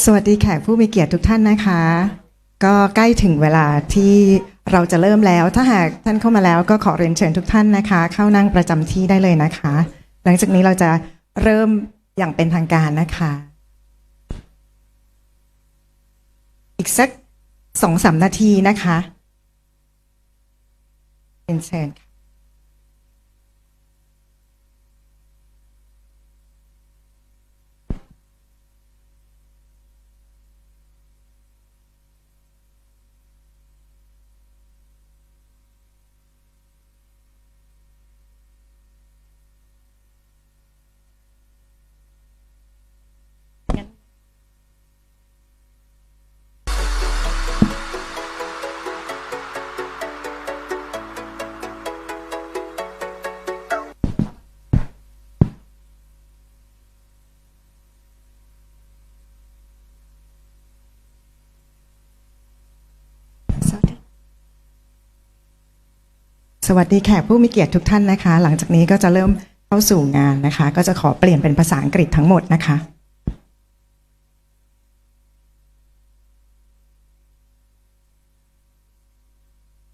สวัสดีแขกผู้มีเกียรติทุกท่านนะคะก็ใกล้ถึงเวลาที่เราจะเริ่มแล้วถ้าหากท่านเข้ามาแล้วก็ขอเรียนเชิญทุกท่านนะคะเข้านั่งประจำที่ได้เลยนะคะหลังจากนี้เราจะเริ่มอย่างเป็นทางการนะคะอีกสัก 2-3 นาทีนะคะเรียนเชิญค่ะสวัสดีแขกผู้มีเกียรติทุกท่านนะคะหลังจากนี้ก็จะเริ่มเข้าสู่งานนะคะก็จะขอเปลี่ยนเป็นภาษาอังกฤษทั้งหมดนะคะ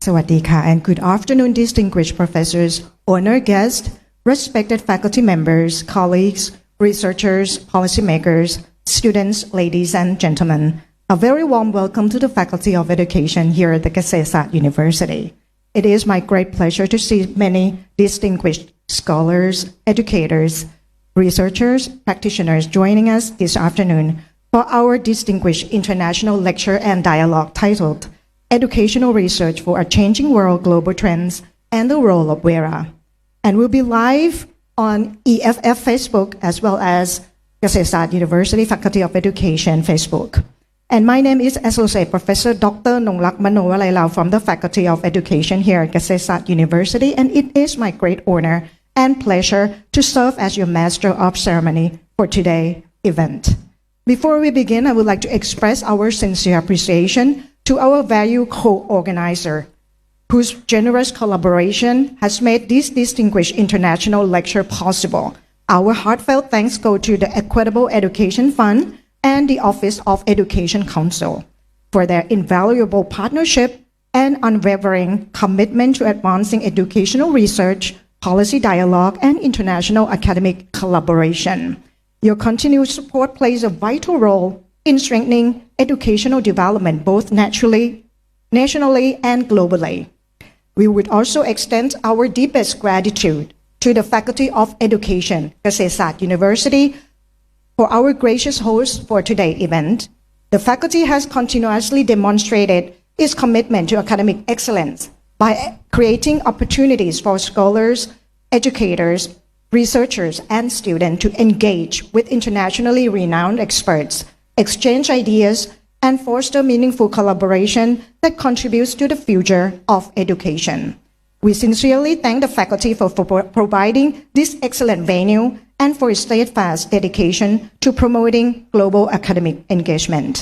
สวัสดีค่ะ and good afternoon distinguished professors, honored guests, respected faculty members, colleagues, researchers, policymakers, students, ladies and gentlemen. A very warm welcome to the Faculty of Education here at the เกษตรศาสตร์ University.It is my great pleasure to see many distinguished scholars, educators, researchers, practitioners joining us this afternoon for our distinguished international lecture and dialogue titled Educational Research for a Changing World, Global Trends and the Role of WERA. And we'll be live on EFF Facebook as well as เกษตรศาสตร์ University Faculty of Education Facebook.And my name is Associate Professor Dr. Nonglak Manowalailao from the Faculty of Education here at เกษตรศาสตร์ University, and it is my great honor and pleasure to serve as your Master of Ceremony for today's event. Before we begin, I would like to express our sincere appreciation to our valued co-organizer, whose generous collaboration has made this distinguished international lecture possible. Our heartfelt thanks go to the Equitable Education Fund,and the Office of Education Council for their invaluable partnership and unwavering commitment to advancing educational research, policy dialogue, and international academic collaboration. Your continued support plays a vital role in strengthening educational development both nationally and globally. We would also extend our deepest gratitude to the Faculty of Education, เกษตรศาสตร์ University,For our gracious host for today's event, the faculty has continuously demonstrated its commitment to academic excellence by creating opportunities for scholars, educators, researchers, and students to engage with internationally renowned experts, exchange ideas, and foster meaningful collaboration that contributes to the future of education. We sincerely thank the faculty for providing this excellent venue,and for its steadfast dedication to promoting global academic engagement.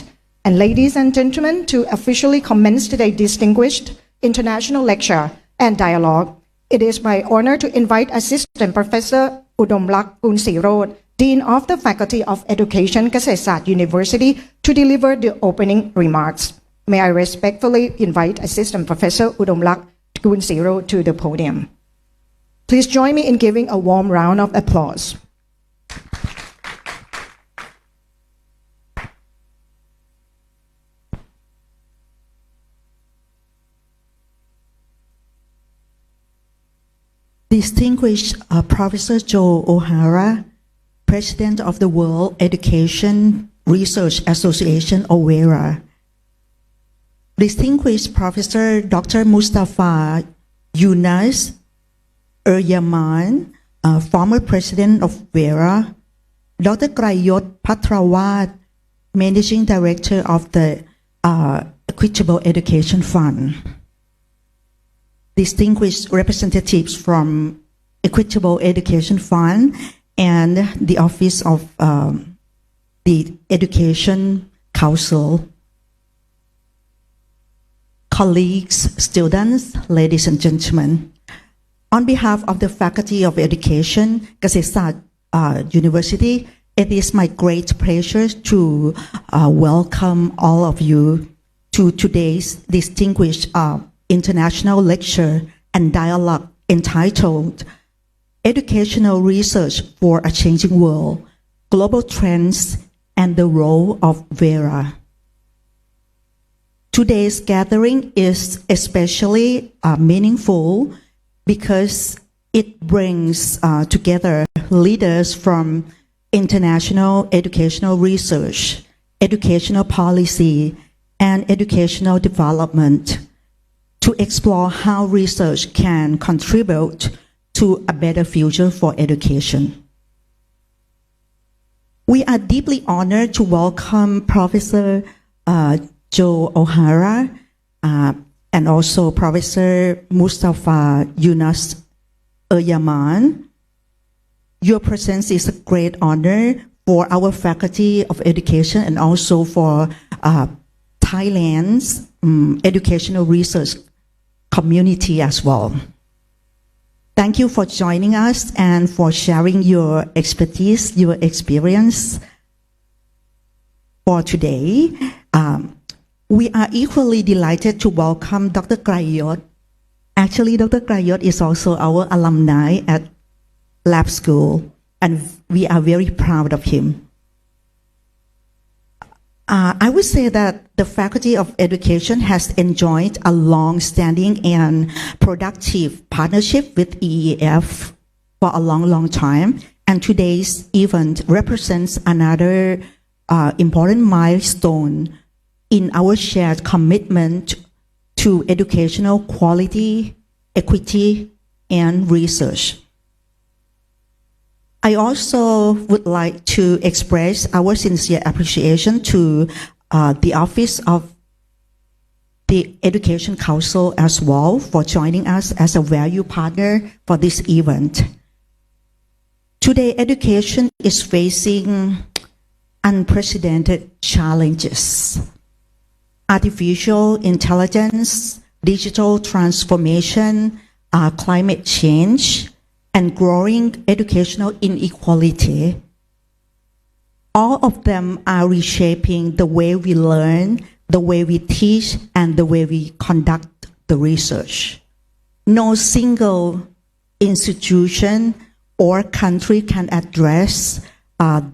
And ladies and gentlemen, to officially commence today's distinguished international lecture and dialogue, it is my honor to invite Assistant Professor Udomlak Kunsirod, Dean of the Faculty of Education, เกษตรศาสตร์ University, to deliver the opening remarks. May I respectfully invite Assistant Professor Udomlak Kunsirod to the podium. Please join me in giving a warm round of applause.Distinguished Professor Joe O'Hara, President of the World Education Research Association or WERA. Distinguished Professor Dr. Mustafa Yunus Eryaman, former President of WERA. Dr. Grayot Patrawat, Managing Director of the Equitable Education Fund.Distinguished representatives from Equitable Education Fund and the Office of the Education Council, colleagues, students, ladies and gentlemen. On behalf of the Faculty of Education, เกษตรศาสตร์ University, It is my great pleasure to welcome all of you to today's distinguished international lecture and dialogue entitled Educational Research for a Changing World, Global Trends and the Role of WERA. Today's gathering is especially meaningful because it brings together leaders from international educational research, educational policy, and educational development to explore how research can contribute to a better future for education. We are deeply honored to welcome Professor Joe O'Hara and also Professor Mustafa Yunus Yaman. Your presence is a great honor for our Faculty of Education and also for Thailand's educational research community as well. Thank you for joining us and for sharing your expertise, your experience for today. We are equally delighted to welcome Dr. Krayot. Actually, Dr. Krayot is also our alumni at Lab School, and we are very proud of him. I would say that the Faculty of Education has enjoyed a long-standing and productive partnership with EEF for a long time, and today's event represents another important milestone in our shared commitment to educational quality, equity, and research. I also would like to express our sincere appreciation to the Office of the Education Council as well for joining us as a value partner for this event. Today, education is facing unprecedented challenges. Artificial intelligence, digital transformation, climate change, and growing educational inequality. All of them are reshaping the way we learn, the way we teach, and the way we conduct the research. No single institution or country can address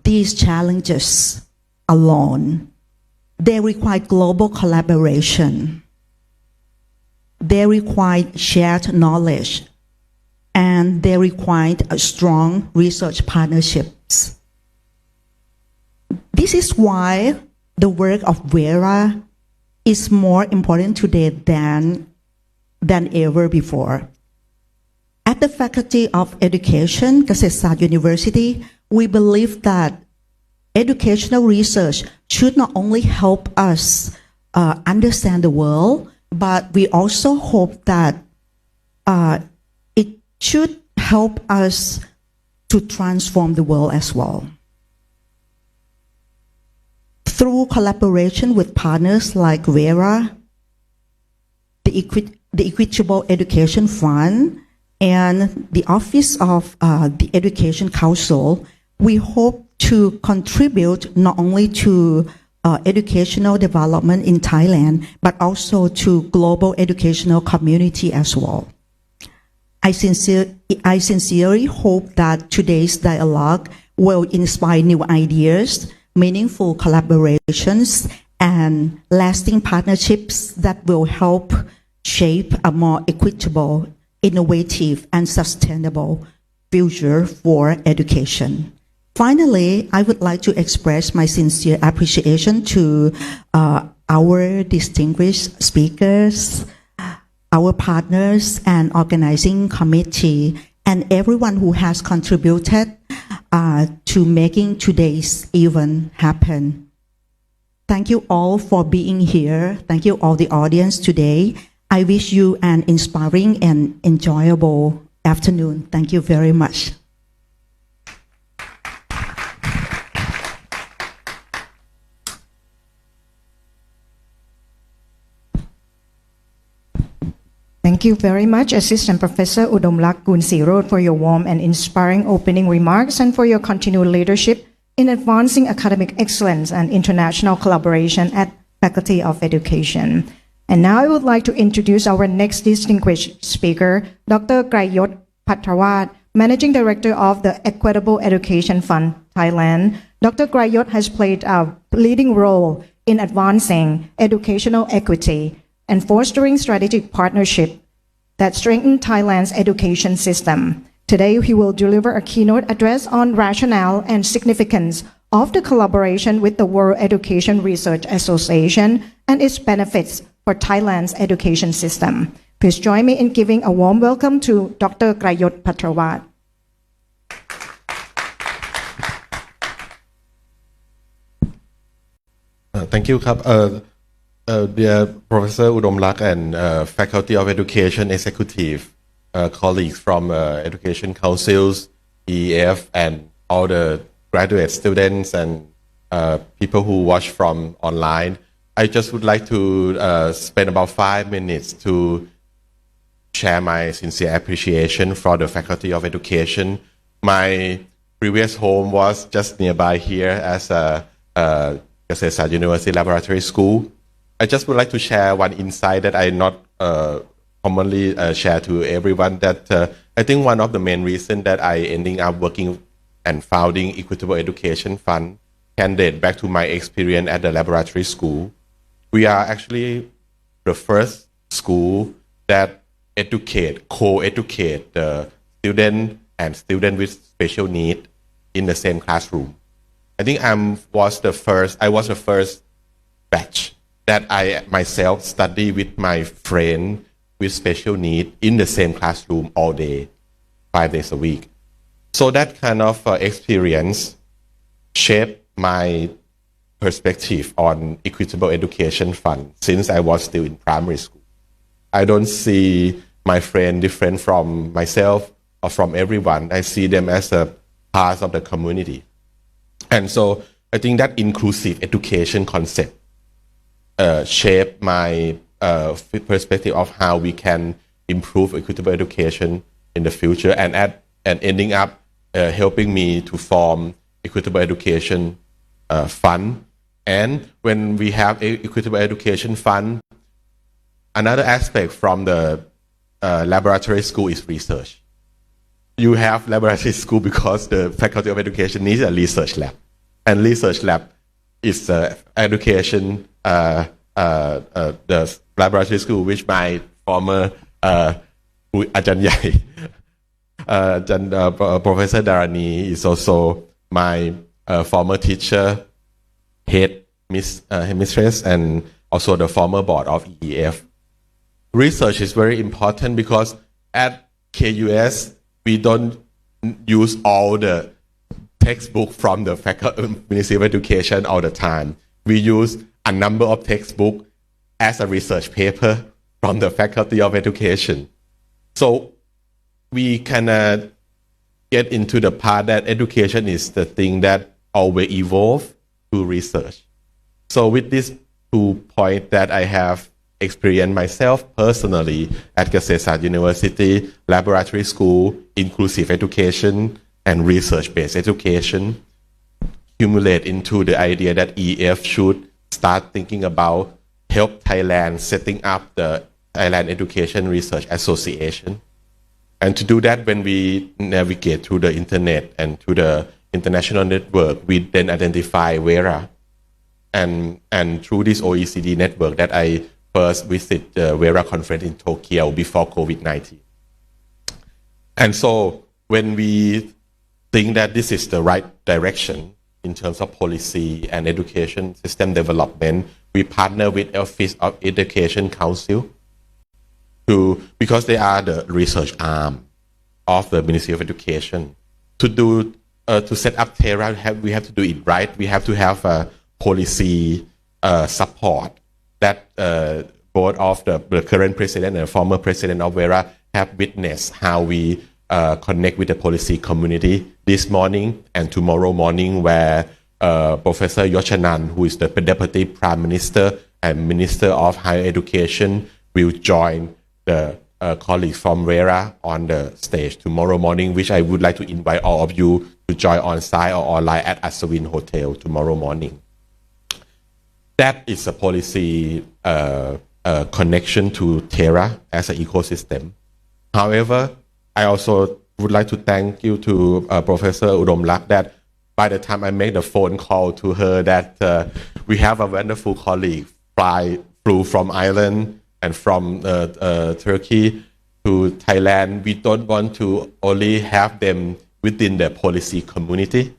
these challenges alone. They require global collaboration. They require shared knowledge, and they require strong research partnerships. This is why the work of WERA is more important today than ever before. At the Faculty of Education, เกษตรศาสตร์ University, we believe that educational research should not only help us understand the world, but we also hope that it should help us to transform the world as well. Through collaboration with partners like WERA, the Equitable Education Fund, and the Office of the Education Council, we hope to contribute not only to educational development in Thailand, but also to global educational community as well. I sincerely hope that today's dialogue will inspire new ideas, meaningful collaborations, and lasting partnerships that will help shape a more equitable, innovative, and sustainable future for education. Finally, I would like to express my sincere appreciation to our distinguished speakers, our partners and organizing committee, and everyone who has contributed to making today's event happen. Thank you all for being here. Thank you all the audience today. I wish you an inspiring and enjoyable afternoon. Thank you very much. Thank you very much, Assistant Professor Udomlak Gunsirod, for your warm and inspiring opening remarks and for your continued leadership in advancing academic excellence and international collaboration at Faculty of Education. And now I would like to introduce our next distinguished speaker, Dr. Krayot Patrawat, Managing Director of the Equitable Education Fund, Thailand. Dr. Krayot has played a leading role in advancing educational equity and fostering strategic partnership that strengthen Thailand's education system. Today, he will deliver a keynote address on rationale and significance of the collaboration with the World Education Research Association and its benefits for Thailand's education system. Please join me in giving a warm welcome to Dr. Krayot Patrawat. Thank you, dear Professor Udomlak and Faculty of Education Executive, colleagues from Education Councils, EEF, and all the graduate students and people who watch from online. I just would like to spend about 5 minutes to share my sincere appreciation for the Faculty of Education. My previous home was just nearby here as a Ksat Sat University Laboratory School. I just would like to share one insight that I not commonly share to everyone, that I think one of the main reasons that I ending up working and founding Equitable Education Fund can date back to my experience at the laboratory school. We are actually the first school that co-educate the student and student with special need in the same classroom. I think I was the first batch that I myself study with my friend with special need in the same classroom all day, 5 days a week. So that kind of experience shaped my perspective on Equitable Education Fund since I was still in primary school. I don't see my friend different from myself or from everyone. I see them as a part of the community. And so I think that inclusive education concept shaped my perspective of how we can improve equitable education in the future, and ending up helping me to form Equitable Education Fund. And when we have Equitable Education Fund, another aspect from the laboratory school is research. You have laboratory school because the Faculty of Education needs a research lab, and research lab is education. The laboratory school which my former อาจารย์ใหญ่ Professor Dharani is also my former teacher, head mistress, and also the former board of EEF. Research is very important because at KUS we don't use all the textbook from the Ministry of Education all the time. We use a number of textbooks as a research paper from the Faculty of Education. So we can get into the part that education is the thing that always evolve to research. So with these 2 points that I have experienced myself personally at Ksat Sat University Laboratory School, inclusive education and research-based education, accumulate into the idea that EF should start thinking about help Thailand setting up the Thailand Education Research Association. And to do that, when we navigate through the internet and to the international network, we then identify WERA. And through this OECD network that I first visit the WERA conference in Tokyo before COVID-19. And so when we think that this is the right direction in terms of policy and education system development, we partner with Office of Education Council because they are the research arm of the Ministry of Education. To set up TERA, we have to do it right. We have to have a policy support that both of the current president and former president of WERA have witnessed how we connect with the policy community this morning and tomorrow morning, where Professor Yochanan, who is the Deputy Prime Minister and Minister of Higher Education, will join the colleagues from WERA on the stage tomorrow morning, which I would like to invite all of you to join on site or online at Aswin Hotel tomorrow morning. That is a policy connection to Terra as an ecosystem. However, I also would like to thank you to Professor Udomlak that by the time I made the phone call to her that we have a wonderful colleague flew from Ireland and from Turkey to Thailand. We don't want to only have them within the policy community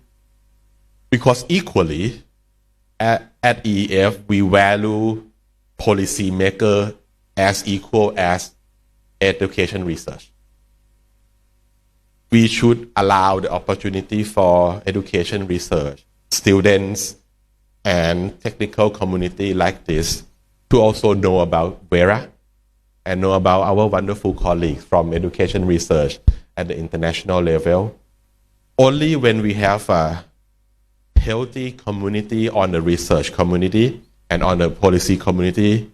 because equally at EEF we value policy maker as equal as education research. We should allow the opportunity for education research, students and technical community like this to also know about WERA and know about our wonderful colleagues from education research at the international level. Only when we have a healthy community on the research community and on the policy community,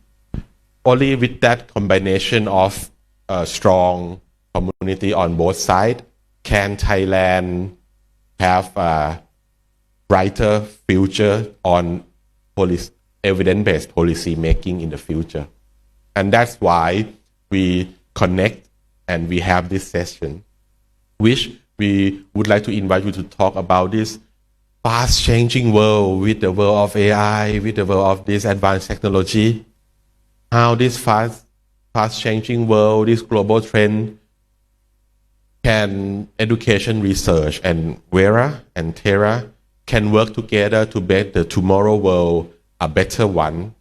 only with that combination of a strong community on both sides can Thailand have a brighter future on evidence-based policy making in the future. And that's why we connect and we have this session, which we would like to invite you to talk about this fast-changing world with the world of AI, with the world of this advanced technology, how this fast-changing world, this global trend, can education research and WERA and Terra can work together to make the tomorrow world a better one,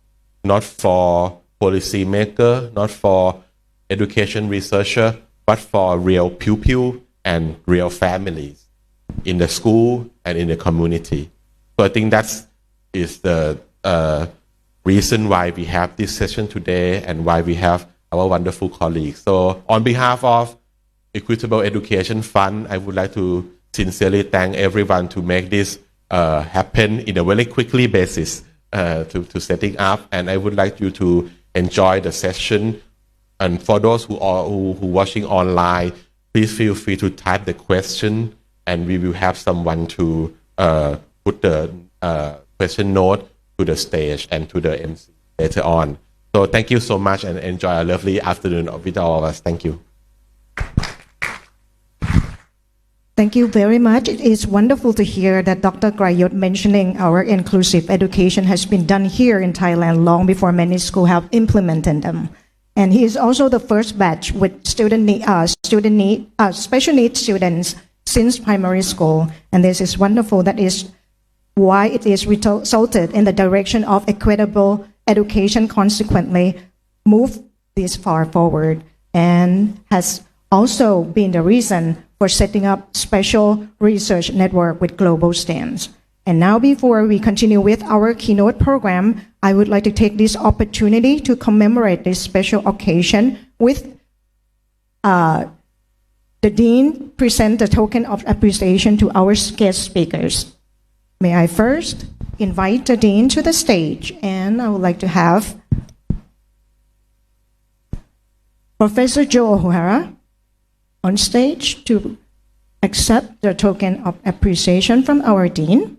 not for policymaker, not for education researcher, but for real pupil and real families in the school and in the community. So I think that is the reason why we have this session today and why we have our wonderful colleagues. So on behalf of Equitable Education Fund, I would like to sincerely thank everyone to make this happen in a very quickly basis to setting up, and I would like you to enjoy the session. And for those who watching online, please feel free to type the question, and we will have someone to put the question note to the stage and to the MC later on. So thank you so much and enjoy a lovely afternoon with all of us. Thank you. Thank you very much. It is wonderful to hear that Dr. Grayot mentioning our inclusive education has been done here in Thailand long before many schools have implemented them. And he is also the first batch with special needs students since primary school. And this is wonderful. That is why it is resulted in the direction of equitable education, consequently move this far forward, and has also been the reason for setting up special research network with global stands. And now before we continue with our keynote program, I would like to take this opportunity to commemorate this special occasion with the Dean present the token of appreciation to our guest speakers. May I first invite the Dean to the stage, and I would like to have Professor Joe O'Hara on stage to accept the token of appreciation from our Dean.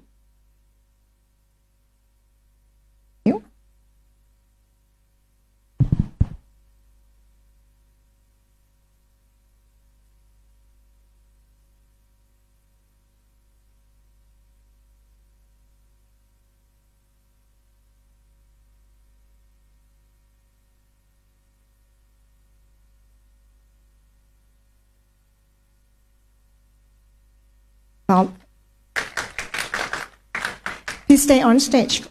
Thank you. Please stay on stage.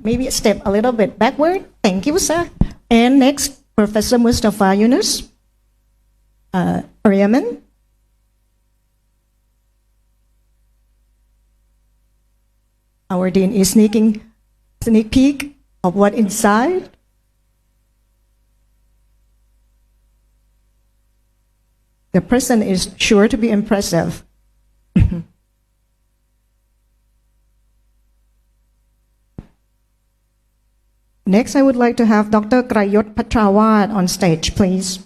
Maybe step a little bit backward. Thank you, sir. And next, Professor Mustafa Yunus, Yemen. Our Dean is sneak peek of what inside. The present is sure to be impressive. Next, I would like to have Dr. Grayot Patrawat on stage, please.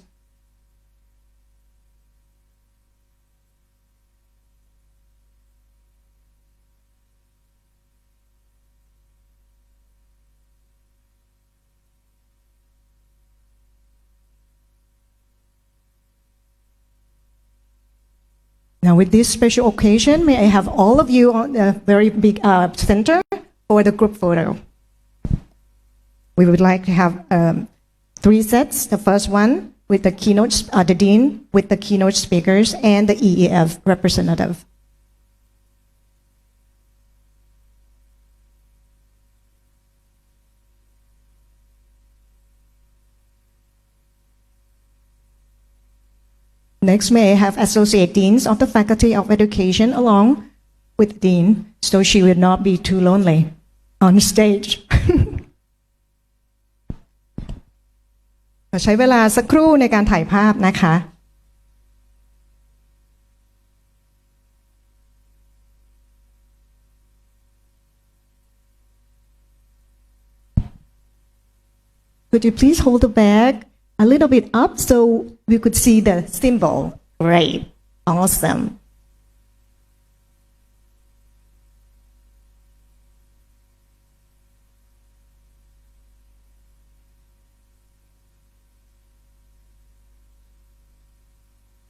Now, with this special occasion, may I have all of you on the very big center for the group photo. We would like to have 3 sets. The first one with the keynote, the dean with the keynote speakers and the EEF representative. Next, may I have associate deans of the Faculty of Education along with dean, so she will not be too lonely on stage. ใช้เวลาสักครู่ในการถ่ายภาพนะคะ Could you please hold the bag a little bit up so we could see the symbol? Great. Awesome.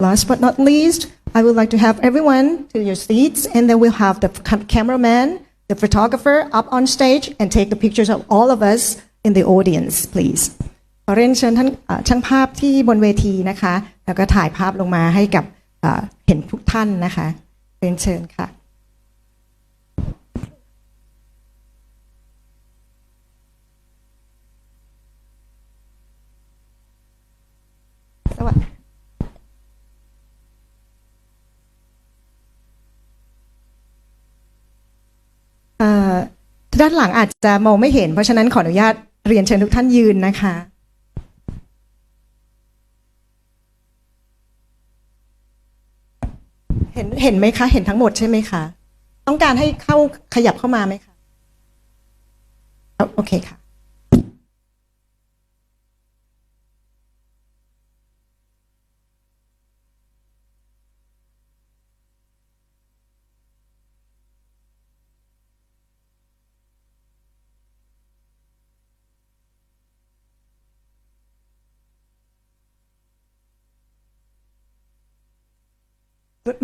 Last but not least, I would like to have everyone to your seats, and then we'll have the cameraman, the photographer up on stage and take the pictures of all of us in the audience, please. ขอเรียนเชิญท่านช่างภาพที่บนเวทีนะคะแล้วก็ถ่ายภาพลงมาให้กับเห็นทุกท่านนะคะเรียนเชิญค่ะสวัสดีด้านหลังอาจจะมองไม่เห็นเพราะฉะนั้นขออนุญาตเรียนเชิญทุกท่านยืนนะคะเห็นไหมคะเห็นทั้งหมดใช่ไหมคะต้องการให้ขยับเข้ามาไหมคะโอเคค่ะ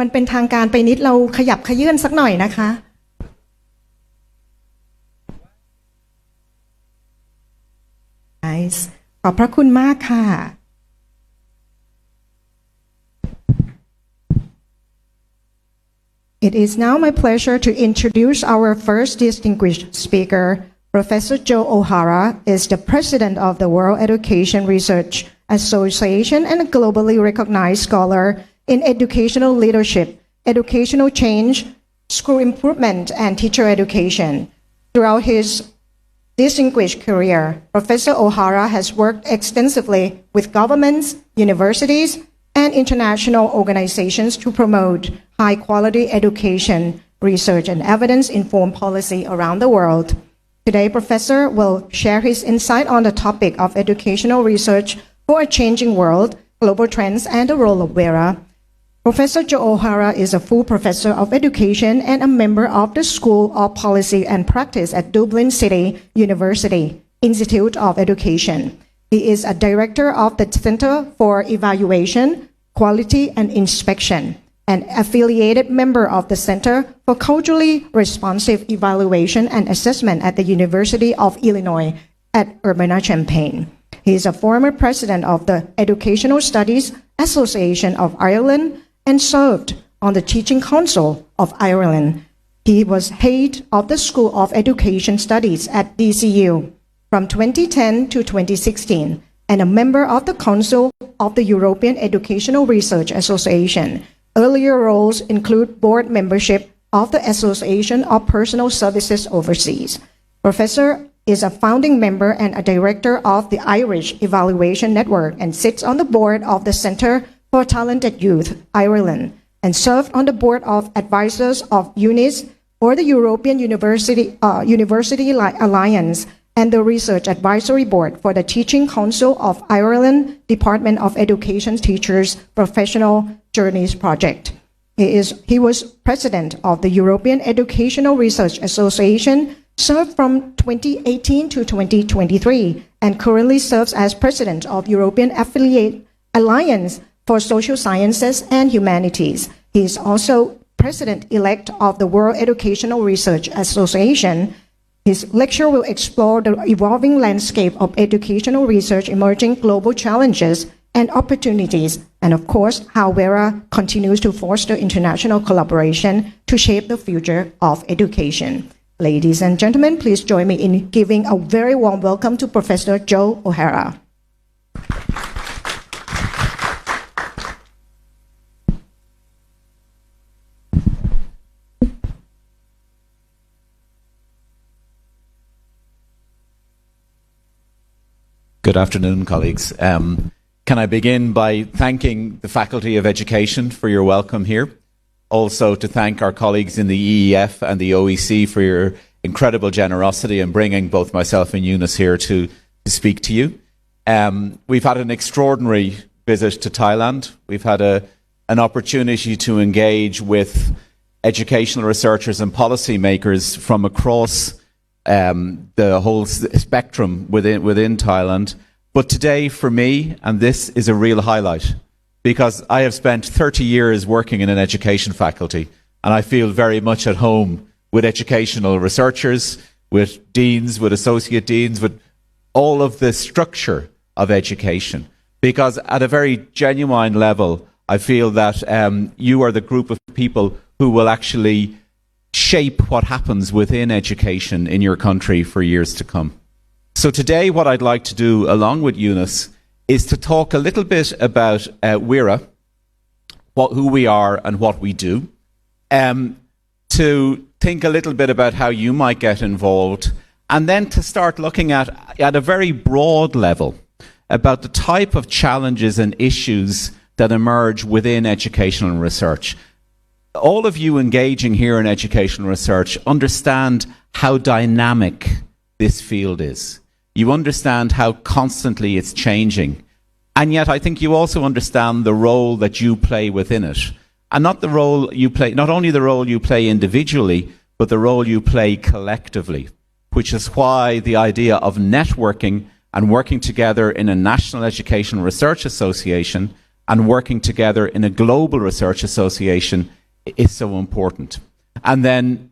มันเป็นทางการไปนิดเราขยับขยื่นสักหน่อยนะคะ Nice ขอบพระคุณมากค่ะ It is now my pleasure to introduce our first distinguished speaker. Professor Joe O'Hara is the president of the World Education Research Association and a globally recognized scholar in educational leadership, educational change, school improvement, and teacher education. Throughout his distinguished career, Professor O'Hara has worked extensively with governments, universities, and international organizations to promote high-quality education, research, and evidence-informed policy around the world. Today, Professor will share his insight on the topic of educational research for a changing world, global trends, and the role of WERA. Professor Joe O'Hara is a full professor of education and a member of the School of Policy and Practice at Dublin City University Institute of Education. He is a director of the Center for Evaluation, Quality and Inspection, an affiliated member of the Center for Culturally Responsive Evaluation and Assessment at the University of Illinois at Urbana-Champaign. He is a former president of the Educational Studies Association of Ireland and served on the Teaching Council of Ireland. He was head of the School of Education Studies at DCU from 2010 to 2016 and a member of the Council of the European Educational Research Association. Earlier roles include board membership of the Association of Personal Services Overseas. Professor is a founding member and a director of the Irish Evaluation Network and sits on the board of the Centre for Talented Youth, Ireland, and served on the board of advisors of UNIS or the European University Alliance and the Research Advisory Board for the Teaching Council of Ireland Department of Education Teachers Professional Journeys Project. He was president of the European Educational Research Association, served from 2018 to 2023, and currently serves as president of European Affiliate Alliance for Social Sciences and Humanities. He is also President-elect of the World Educational Research Association. His lecture will explore the evolving landscape of educational research, emerging global challenges and opportunities, and of course, how WERA continues to foster international collaboration to shape the future of education. Ladies and gentlemen, please join me in giving a very warm welcome to Professor Joe O'Hara. Good afternoon, colleagues. Can I begin by thanking the Faculty of Education for your welcome here? Also to thank our colleagues in the EEF and the OEC for your incredible generosity in bringing both myself and Eunice here to speak to you. We've had an extraordinary visit to Thailand. We've had an opportunity to engage with educational researchers and policymakers from across the whole spectrum within Thailand. But today, for me, and this is a real highlight, because I have spent 30 years working in an education faculty, and I feel very much at home with educational researchers, with deans, with associate deans, with all of the structure of education. Because at a very genuine level, I feel that you are the group of people who will actually shape what happens within education in your country for years to come. So today what I'd like to do, along with Eunice, is to talk a little bit about WERA, who we are and what we do, to think a little bit about how you might get involved, and then to start looking at a very broad level about the type of challenges and issues that emerge within educational research. All of you engaging here in educational research understand how dynamic this field is. You understand how constantly it's changing. And yet I think you also understand the role that you play within it. And not only the role you play individually, but the role you play collectively, which is why the idea of networking and working together in a National Education Research Association and working together in a global research association is so important. And then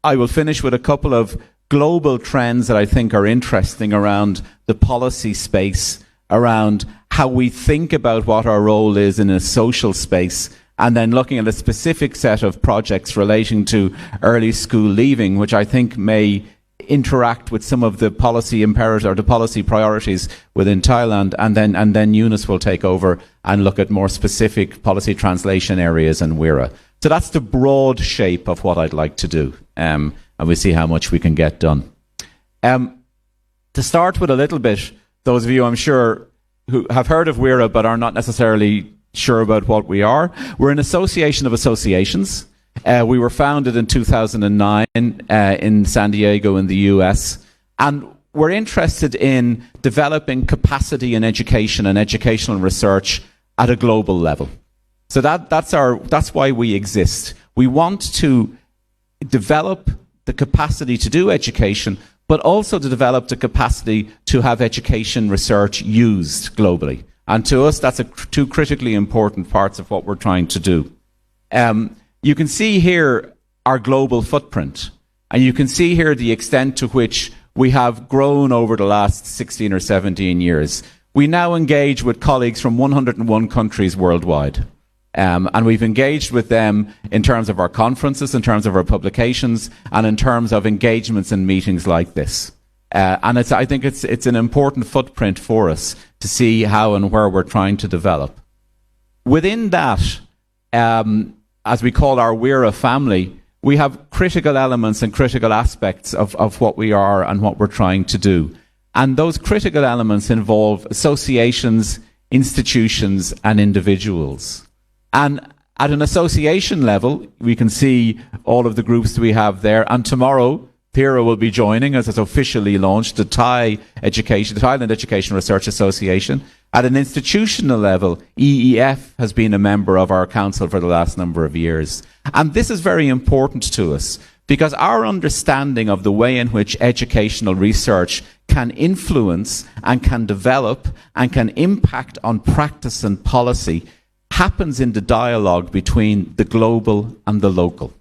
I will finish with a couple of global trends that I think are interesting around the policy space, around how we think about what our role is in a social space, and then looking at a specific set of projects relating to early school leaving, which I think may interact with some of the policy imperatives or the policy priorities within Thailand, and then Eunice will take over and look at more specific policy translation areas and WERA. So that's the broad shape of what I'd like to do, and we'll see how much we can get done. To start with a little bit, those of you I'm sure who have heard of WERA but are not necessarily sure about what we are, we're an association of associations. We were founded in 2009 in San Diego in the US, and we're interested in developing capacity in education and educational research at a global level. So that's why we exist. We want to develop the capacity to do education, but also to develop the capacity to have education research used globally. And to us, that's two critically important parts of what we're trying to do. You can see here our global footprint, and you can see here the extent to which we have grown over the last 16 or 17 years. We now engage with colleagues from 101 countries worldwide. And we've engaged with them in terms of our conferences, in terms of our publications, and in terms of engagements and meetings like this. And I think it's an important footprint for us to see how and where we're trying to develop. Within that, as we call our WERA family, we have critical elements and critical aspects of what we are and what we're trying to do. And those critical elements involve associations, institutions, and individuals. And at an association level, we can see all of the groups we have there. And tomorrow, PERA will be joining us as officially launched, the Thailand Education Research Association. At an institutional level, EEF has been a member of our council for the last number of years. And this is very important to us because our understanding of the way in which educational research can influence and can develop and can impact on practice and policy happens in the dialogue between the global and the local.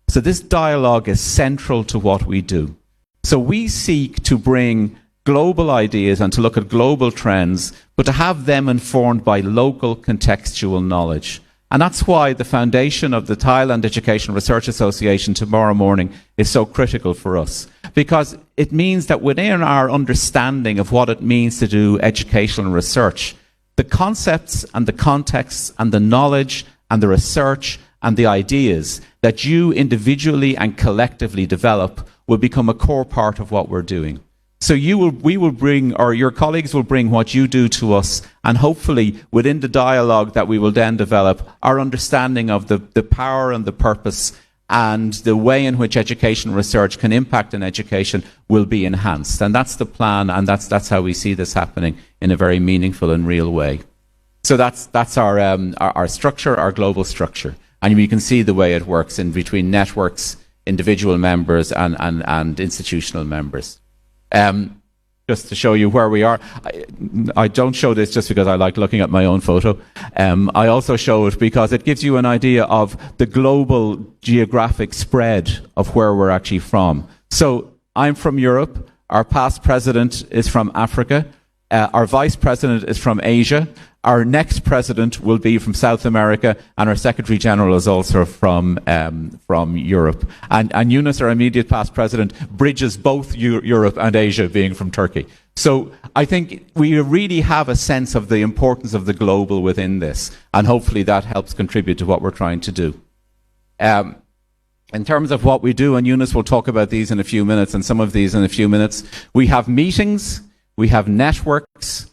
So this dialogue is central to what we do. So we seek to bring global ideas and to look at global trends, but to have them informed by local contextual knowledge. And that's why the foundation of the Thailand Education Research Association tomorrow morning is so critical for us. Because it means that within our understanding of what it means to do educational research, the concepts and the contexts and the knowledge and the research and the ideas that you individually and collectively develop will become a core part of what we're doing. So we will bring, or your colleagues will bring what you do to us, and hopefully within the dialogue that we will then develop, our understanding of the power and the purpose and the way in which education research can impact in education will be enhanced. And that's the plan, and that's how we see this happening in a very meaningful and real way. So that's our structure, our global structure. And we can see the way it works in between networks, individual members and institutional members. Just to show you where we are. I don't show this just because I like looking at my own photo. I also show it because it gives you an idea of the global geographic spread of where we're actually from. So I'm from Europe. Our past president is from Africa. Our vice president is from Asia. Our next president will be from South America, and our secretary general is also from Europe. And Yunus, our immediate past president, bridges both Europe and Asia, being from Turkey. So I think we really have a sense of the importance of the global within this, and hopefully that helps contribute to what we're trying to do. In terms of what we do, and Yunus will talk about these in a few minutes, and some of these in a few minutes, we have meetings, we have networks,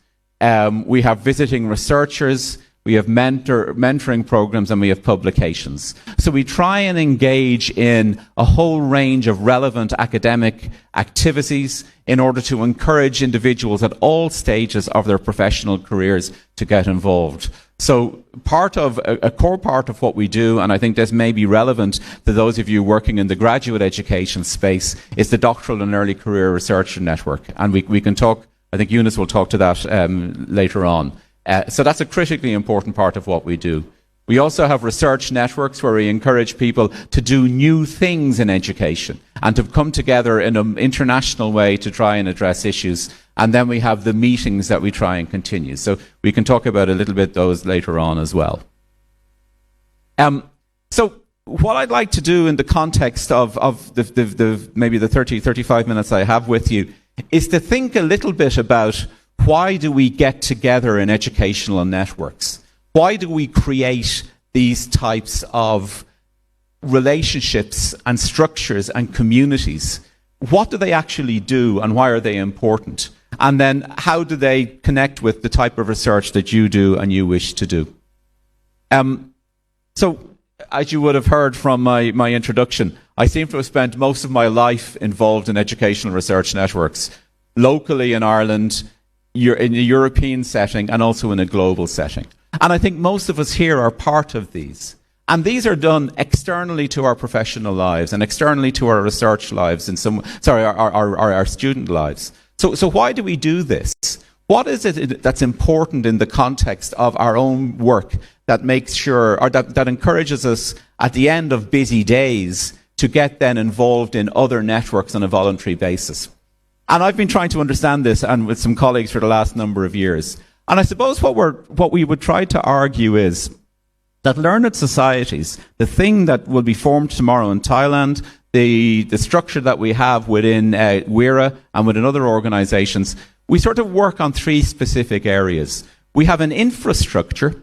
we have visiting researchers, we have mentoring programs, and we have publications. So we try and engage in a whole range of relevant academic activities in order to encourage individuals at all stages of their professional careers to get involved. So a core part of what we do, and I think this may be relevant to those of you working in the graduate education space, is the Doctoral and Early Career Research Network. And we can talk, I think Yunus will talk to that later on. So that's a critically important part of what we do. We also have research networks where we encourage people to do new things in education and to come together in an international way to try and address issues. And then we have the meetings that we try and continue. So we can talk about a little bit those later on as well. So what I'd like to do in the context of maybe the 35 minutes I have with you is to think a little bit about why do we get together in educational networks? Why do we create these types of relationships and structures and communities? What do they actually do, and why are they important? And then how do they connect with the type of research that you do and you wish to do? So, as you would have heard from my introduction, I seem to have spent most of my life involved in educational research networks, locally in Ireland, in a European setting, and also in a global setting. And I think most of us here are part of these. And these are done externally to our professional lives and externally to our research lives, our student lives. So why do we do this? What is it that's important in the context of our own work that makes sure, or that encourages us at the end of busy days to get then involved in other networks on a voluntary basis? And I've been trying to understand this, and with some colleagues, for the last number of years. And I suppose what we would try to argue is that learned societies, the thing that will be formed tomorrow in Thailand, the structure that we have within WERA and within other organizations, we sort of work on three specific areas. We have an infrastructure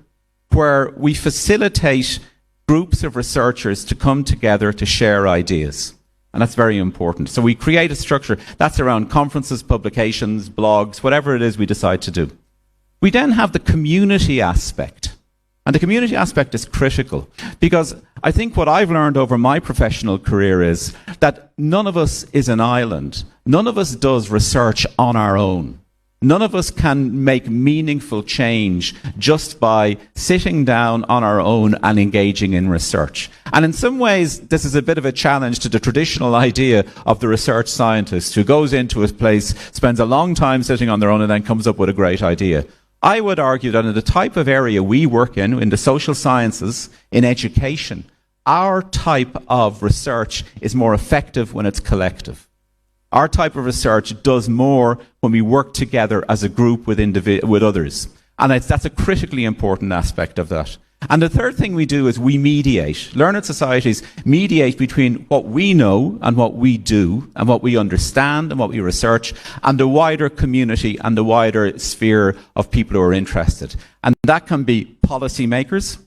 where we facilitate groups of researchers to come together to share ideas. And that's very important. So we create a structure that's around conferences, publications, blogs, whatever it is we decide to do. We then have the community aspect. And the community aspect is critical because I think what I've learned over my professional career is that none of us is an island. None of us does research on our own. None of us can make meaningful change just by sitting down on our own and engaging in research. And in some ways, this is a bit of a challenge to the traditional idea of the research scientist who goes into a place, spends a long time sitting on their own, and then comes up with a great idea. I would argue that in the type of area we work in the social sciences, in education, our type of research is more effective when it's collective. Our type of research does more when we work together as a group with others. And that's a critically important aspect of that. And the third thing we do is we mediate. Learned societies mediate between what we know and what we do and what we understand and what we research and the wider community and the wider sphere of people who are interested. And that can be policymakers.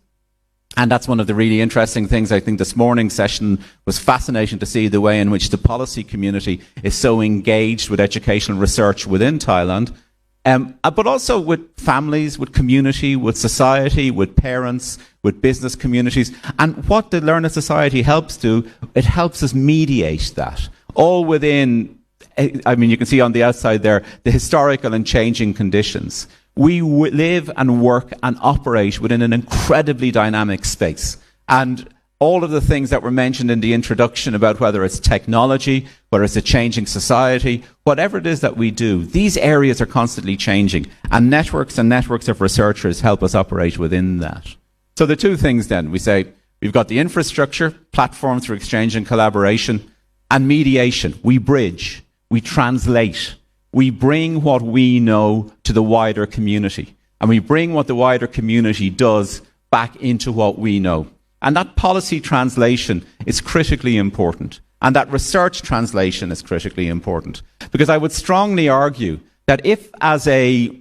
And that's one of the really interesting things. I think this morning's session was fascinating to see the way in which the policy community is so engaged with educational research within Thailand. But also with families, with community, with society, with parents, with business communities. And what the Learned Society helps do, it helps us mediate that. All within, I mean, you can see on the outside there, the historical and changing conditions. We live and work and operate within an incredibly dynamic space. And all of the things that were mentioned in the introduction about whether it's technology, whether it's a changing society, whatever it is that we do, these areas are constantly changing. And networks of researchers help us operate within that. So the two things then, we say, we've got the infrastructure, platforms for exchange and collaboration, and mediation. We bridge, we translate, we bring what we know to the wider community. And we bring what the wider community does back into what we know. And that policy translation is critically important. And that research translation is critically important. Because I would strongly argue that if, as a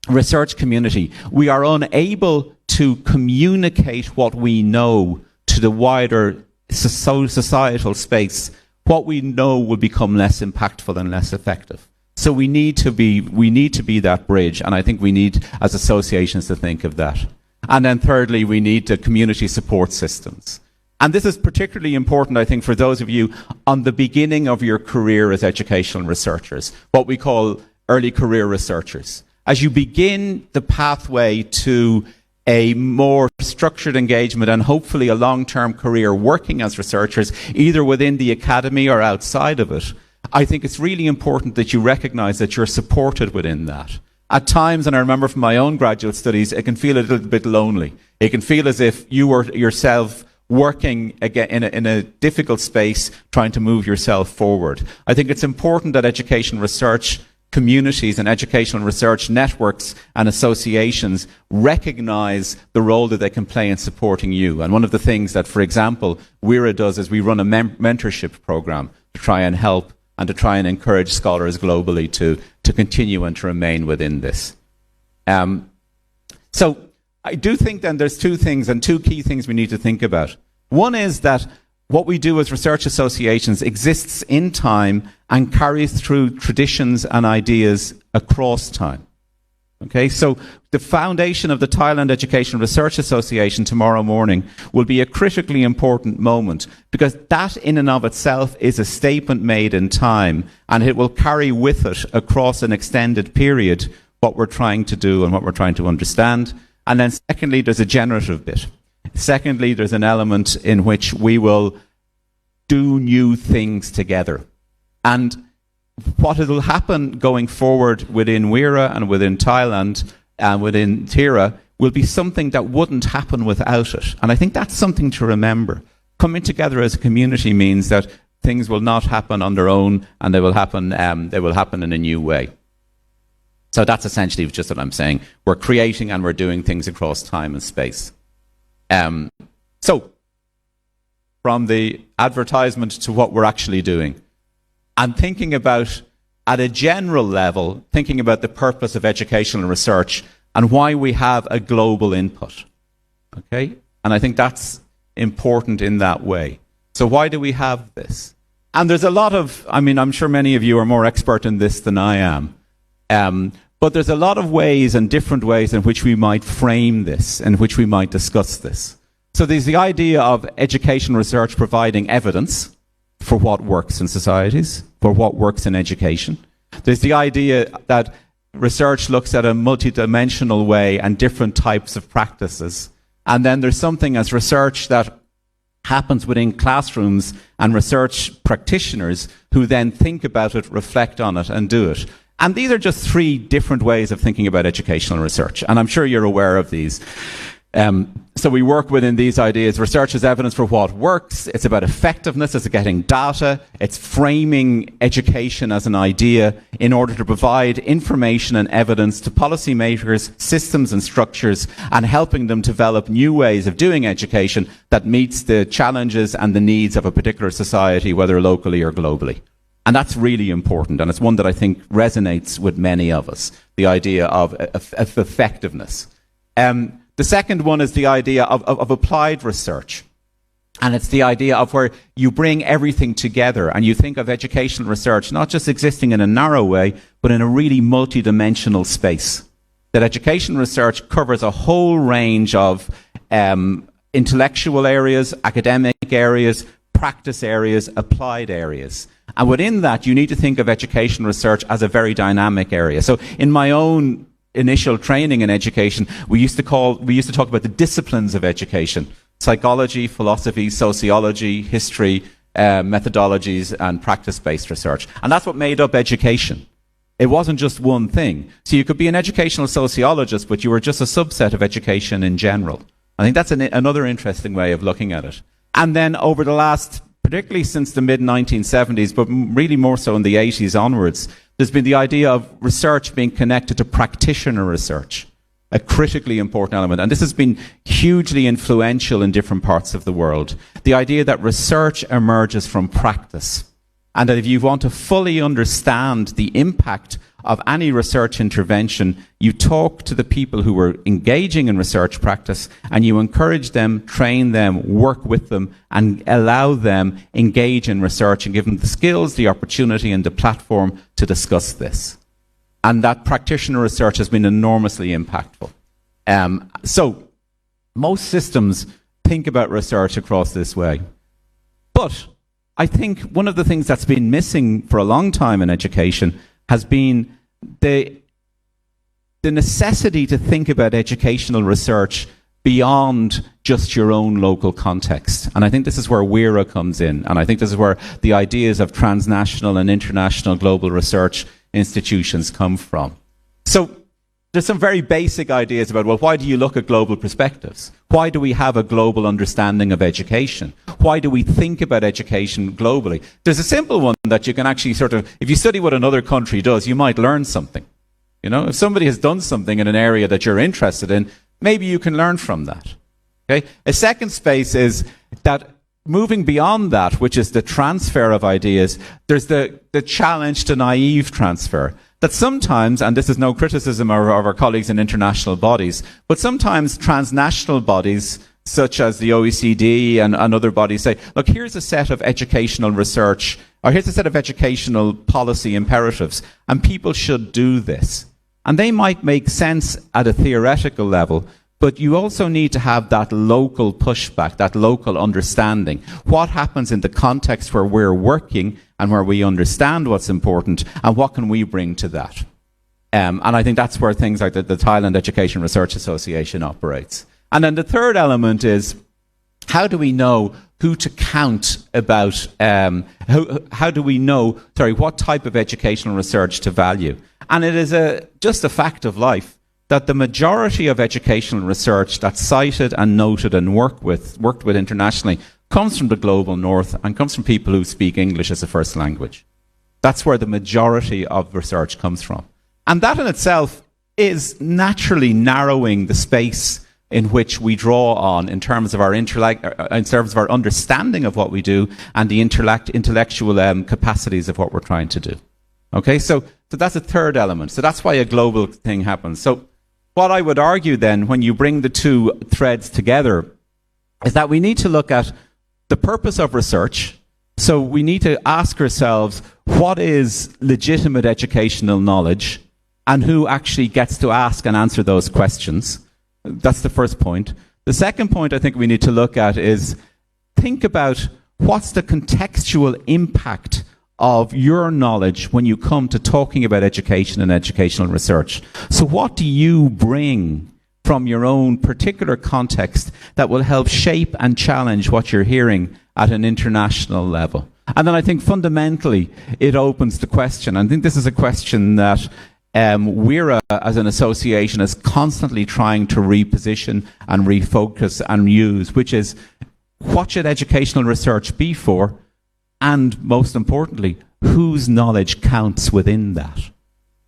research community, we are unable to communicate what we know to the wider societal space, what we know will become less impactful and less effective. So we need to be that bridge. And I think we need, as associations, to think of that. And then thirdly, we need the community support systems. And this is particularly important, I think, for those of you on the beginning of your career as educational researchers, what we call early career researchers. As you begin the pathway to a more structured engagement and hopefully a long-term career working as researchers, either within the academy or outside of it, I think it's really important that you recognize that you're supported within that. At times, and I remember from my own graduate studies, it can feel a little bit lonely. It can feel as if you were yourself working again in a difficult space, trying to move yourself forward. I think it's important that education research communities and educational research networks and associations recognize the role that they can play in supporting you. And one of the things that, for example, WERA does is we run a mentorship program to try and help and to try and encourage scholars globally to continue and to remain within this. So I do think then there's two things and two key things we need to think about. One is that what we do as research associations exists in time and carries through traditions and ideas across time. Okay, so the foundation of the Thailand Education Research Association tomorrow morning will be a critically important moment because that in and of itself is a statement made in time and it will carry with it across an extended period what we're trying to do and what we're trying to understand. And then secondly, there's a generative bit. Secondly, there's an element in which we will do new things together. And what will happen going forward within WERA and within Thailand and within TIRA will be something that wouldn't happen without it. And I think that's something to remember. Coming together as a community means that things will not happen on their own and they will happen in a new way. So that's essentially just what I'm saying. We're creating and we're doing things across time and space. So, from the advertisement to what we're actually doing. And thinking about, at a general level, thinking about the purpose of educational research and why we have a global input. Okay? And I think that's important in that way. So why do we have this? And there's a lot of, I mean, I'm sure many of you are more expert in this than I am. But there's a lot of ways and different ways in which we might frame this, in which we might discuss this. So there's the idea of education research providing evidence for what works in societies, for what works in education. There's the idea that research looks at a multidimensional way and different types of practices. And then there's something as research that happens within classrooms and research practitioners who then think about it, reflect on it, and do it. And these are just three different ways of thinking about educational research. And I'm sure you're aware of these. So we work within these ideas. Research is evidence for what works. It's about effectiveness. It's getting data. It's framing education as an idea in order to provide information and evidence to policymakers, systems and structures, and helping them develop new ways of doing education that meets the challenges and the needs of a particular society, whether locally or globally. And that's really important, and it's one that I think resonates with many of us, the idea of effectiveness. The second one is the idea of applied research. And it's the idea of where you bring everything together and you think of educational research not just existing in a narrow way, but in a really multidimensional space. That education research covers a whole range of intellectual areas, academic areas, practice areas, applied areas. And within that, you need to think of education research as a very dynamic area. So in my own initial training in education, we used to talk about the disciplines of education: psychology, philosophy, sociology, history, methodologies, and practice-based research. And that's what made up education. It wasn't just one thing. So you could be an educational sociologist, but you were just a subset of education in general. I think that's another interesting way of looking at it. And then over the last, particularly since the mid-1970s, but really more so in the 80s onwards, there's been the idea of research being connected to practitioner research, a critically important element. And this has been hugely influential in different parts of the world. The idea that research emerges from practice, and that if you want to fully understand the impact of any research intervention, you talk to the people who are engaging in research practice and you encourage them, train them, work with them, and allow them engage in research and give them the skills, the opportunity, and the platform to discuss this. And that practitioner research has been enormously impactful. So most systems think about research across this way. But I think one of the things that's been missing for a long time in education has been the necessity to think about educational research beyond just your own local context. And I think this is where WERA comes in. And I think this is where the ideas of transnational and international global research institutions come from. So there's some very basic ideas about, well, why do you look at global perspectives? Why do we have a global understanding of education? Why do we think about education globally? There's a simple one that you can actually sort of, if you study what another country does, you might learn something. You know, if somebody has done something in an area that you're interested in, maybe you can learn from that. Okay? A second space is that moving beyond that, which is the transfer of ideas, there's the challenge to naive transfer. That sometimes, and this is no criticism of our colleagues in international bodies, but sometimes transnational bodies, such as the OECD and other bodies, say, look, here's a set of educational research, or here's a set of educational policy imperatives, and people should do this. And they might make sense at a theoretical level, but you also need to have that local pushback, that local understanding. What happens in the context where we're working and where we understand what's important, and what can we bring to that? And I think that's where things like the Thailand Education Research Association operates. And then the third element is, how do we know who to count about, how do we know, what type of educational research to value? And it is just a fact of life that the majority of educational research that's cited and noted and worked with internationally comes from the global north and comes from people who speak English as a first language. That's where the majority of research comes from. And that in itself is naturally narrowing the space in which we draw on in terms of our understanding of what we do and the intellectual capacities of what we're trying to do. Okay, so that's a third element. So that's why a global thing happens. So what I would argue then, when you bring the two threads together, is that we need to look at the purpose of research. So we need to ask ourselves, what is legitimate educational knowledge, and who actually gets to ask and answer those questions? That's the first point. The second point I think we need to look at is think about what's the contextual impact of your knowledge when you come to talking about education and educational research. So what do you bring from your own particular context that will help shape and challenge what you're hearing at an international level? And then I think fundamentally it opens the question. I think this is a question that WERA as an association is constantly trying to reposition and refocus and use, which is, what should educational research be for? And most importantly, whose knowledge counts within that?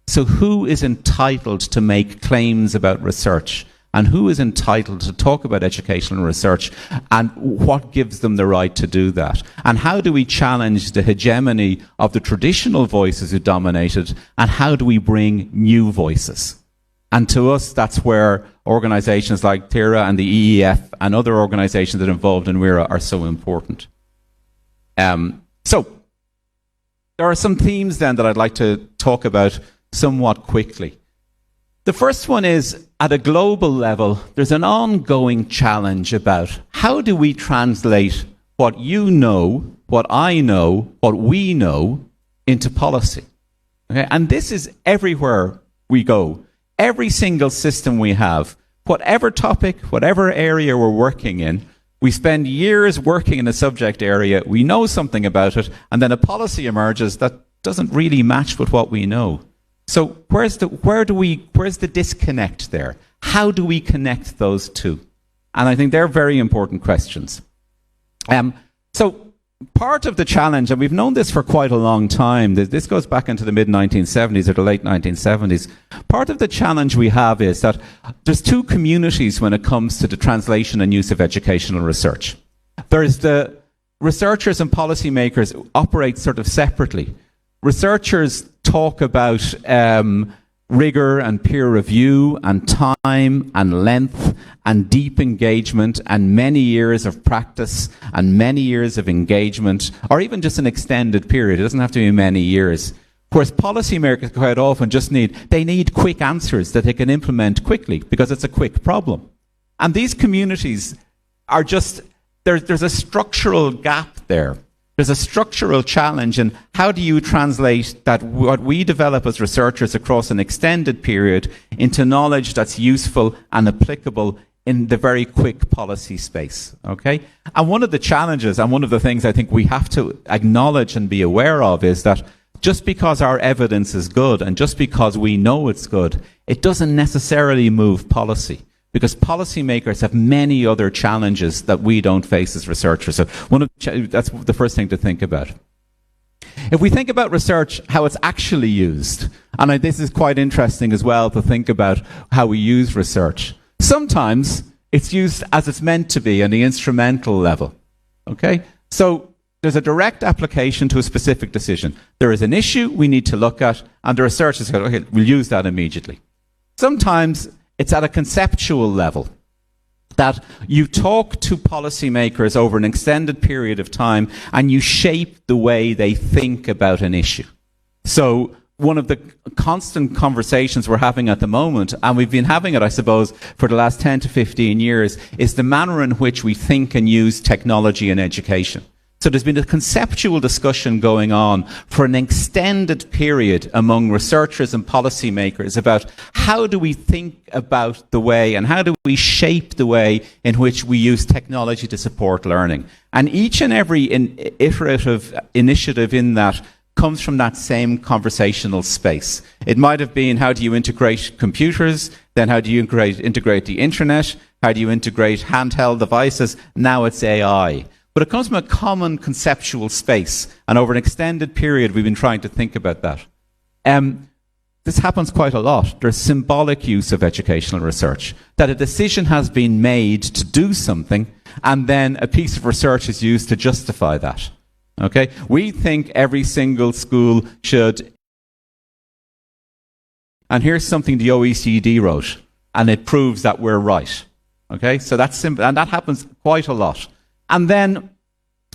So who is entitled to make claims about research? And who is entitled to talk about educational research? And what gives them the right to do that? And how do we challenge the hegemony of the traditional voices who dominated? And how do we bring new voices? And to us, that's where organisations like TIRA and the EEF and other organisations that are involved in WERA are so important. So, there are some themes then that I'd like to talk about somewhat quickly. The first one is, at a global level, there's an ongoing challenge about how do we translate what you know, what I know, what we know, into policy. Okay? And this is everywhere we go. Every single system we have, whatever topic, whatever area we're working in, we spend years working in a subject area, we know something about it, and then a policy emerges that doesn't really match with what we know. So where's the disconnect there? How do we connect those two? And I think they're very important questions. So part of the challenge, and we've known this for quite a long time, this goes back into the mid-1970s or the late 1970s, part of the challenge we have is that there's two communities when it comes to the translation and use of educational research. There's the researchers and policymakers who operate sort of separately. Researchers talk about rigor and peer review and time and length and deep engagement and many years of practice and many years of engagement, or even just an extended period. It doesn't have to be many years. Whereas policymakers quite often they need quick answers that they can implement quickly because it's a quick problem. And these communities are just, there's a structural gap there. There's a structural challenge in how do you translate that what we develop as researchers across an extended period into knowledge that's useful and applicable in the very quick policy space, okay? And one of the challenges and one of the things I think we have to acknowledge and be aware of is that just because our evidence is good and just because we know it's good, it doesn't necessarily move policy. Because policymakers have many other challenges that we don't face as researchers. So that's the first thing to think about. If we think about research, how it's actually used, and this is quite interesting as well to think about how we use research. Sometimes it's used as it's meant to be on the instrumental level. Okay? So there's a direct application to a specific decision. There is an issue we need to look at, and the researchers go, okay, we'll use that immediately. Sometimes it's at a conceptual level, that you talk to policymakers over an extended period of time and you shape the way they think about an issue. So one of the constant conversations we're having at the moment, and we've been having it, I suppose, for the last 10 to 15 years, is the manner in which we think and use technology in education. So there's been a conceptual discussion going on for an extended period among researchers and policymakers about how do we think about the way and how do we shape the way in which we use technology to support learning. And each and every iterative initiative in that comes from that same conversational space. It might have been, how do you integrate computers? Then how do you integrate the internet? How do you integrate handheld devices? Now it's AI. But it comes from a common conceptual space, and over an extended period we've been trying to think about that. This happens quite a lot. There's symbolic use of educational research, that a decision has been made to do something, and then a piece of research is used to justify that. Okay? We think every single school should, and here's something the OECD wrote, and it proves that we're right. Okay? So that's simple, and that happens quite a lot. And then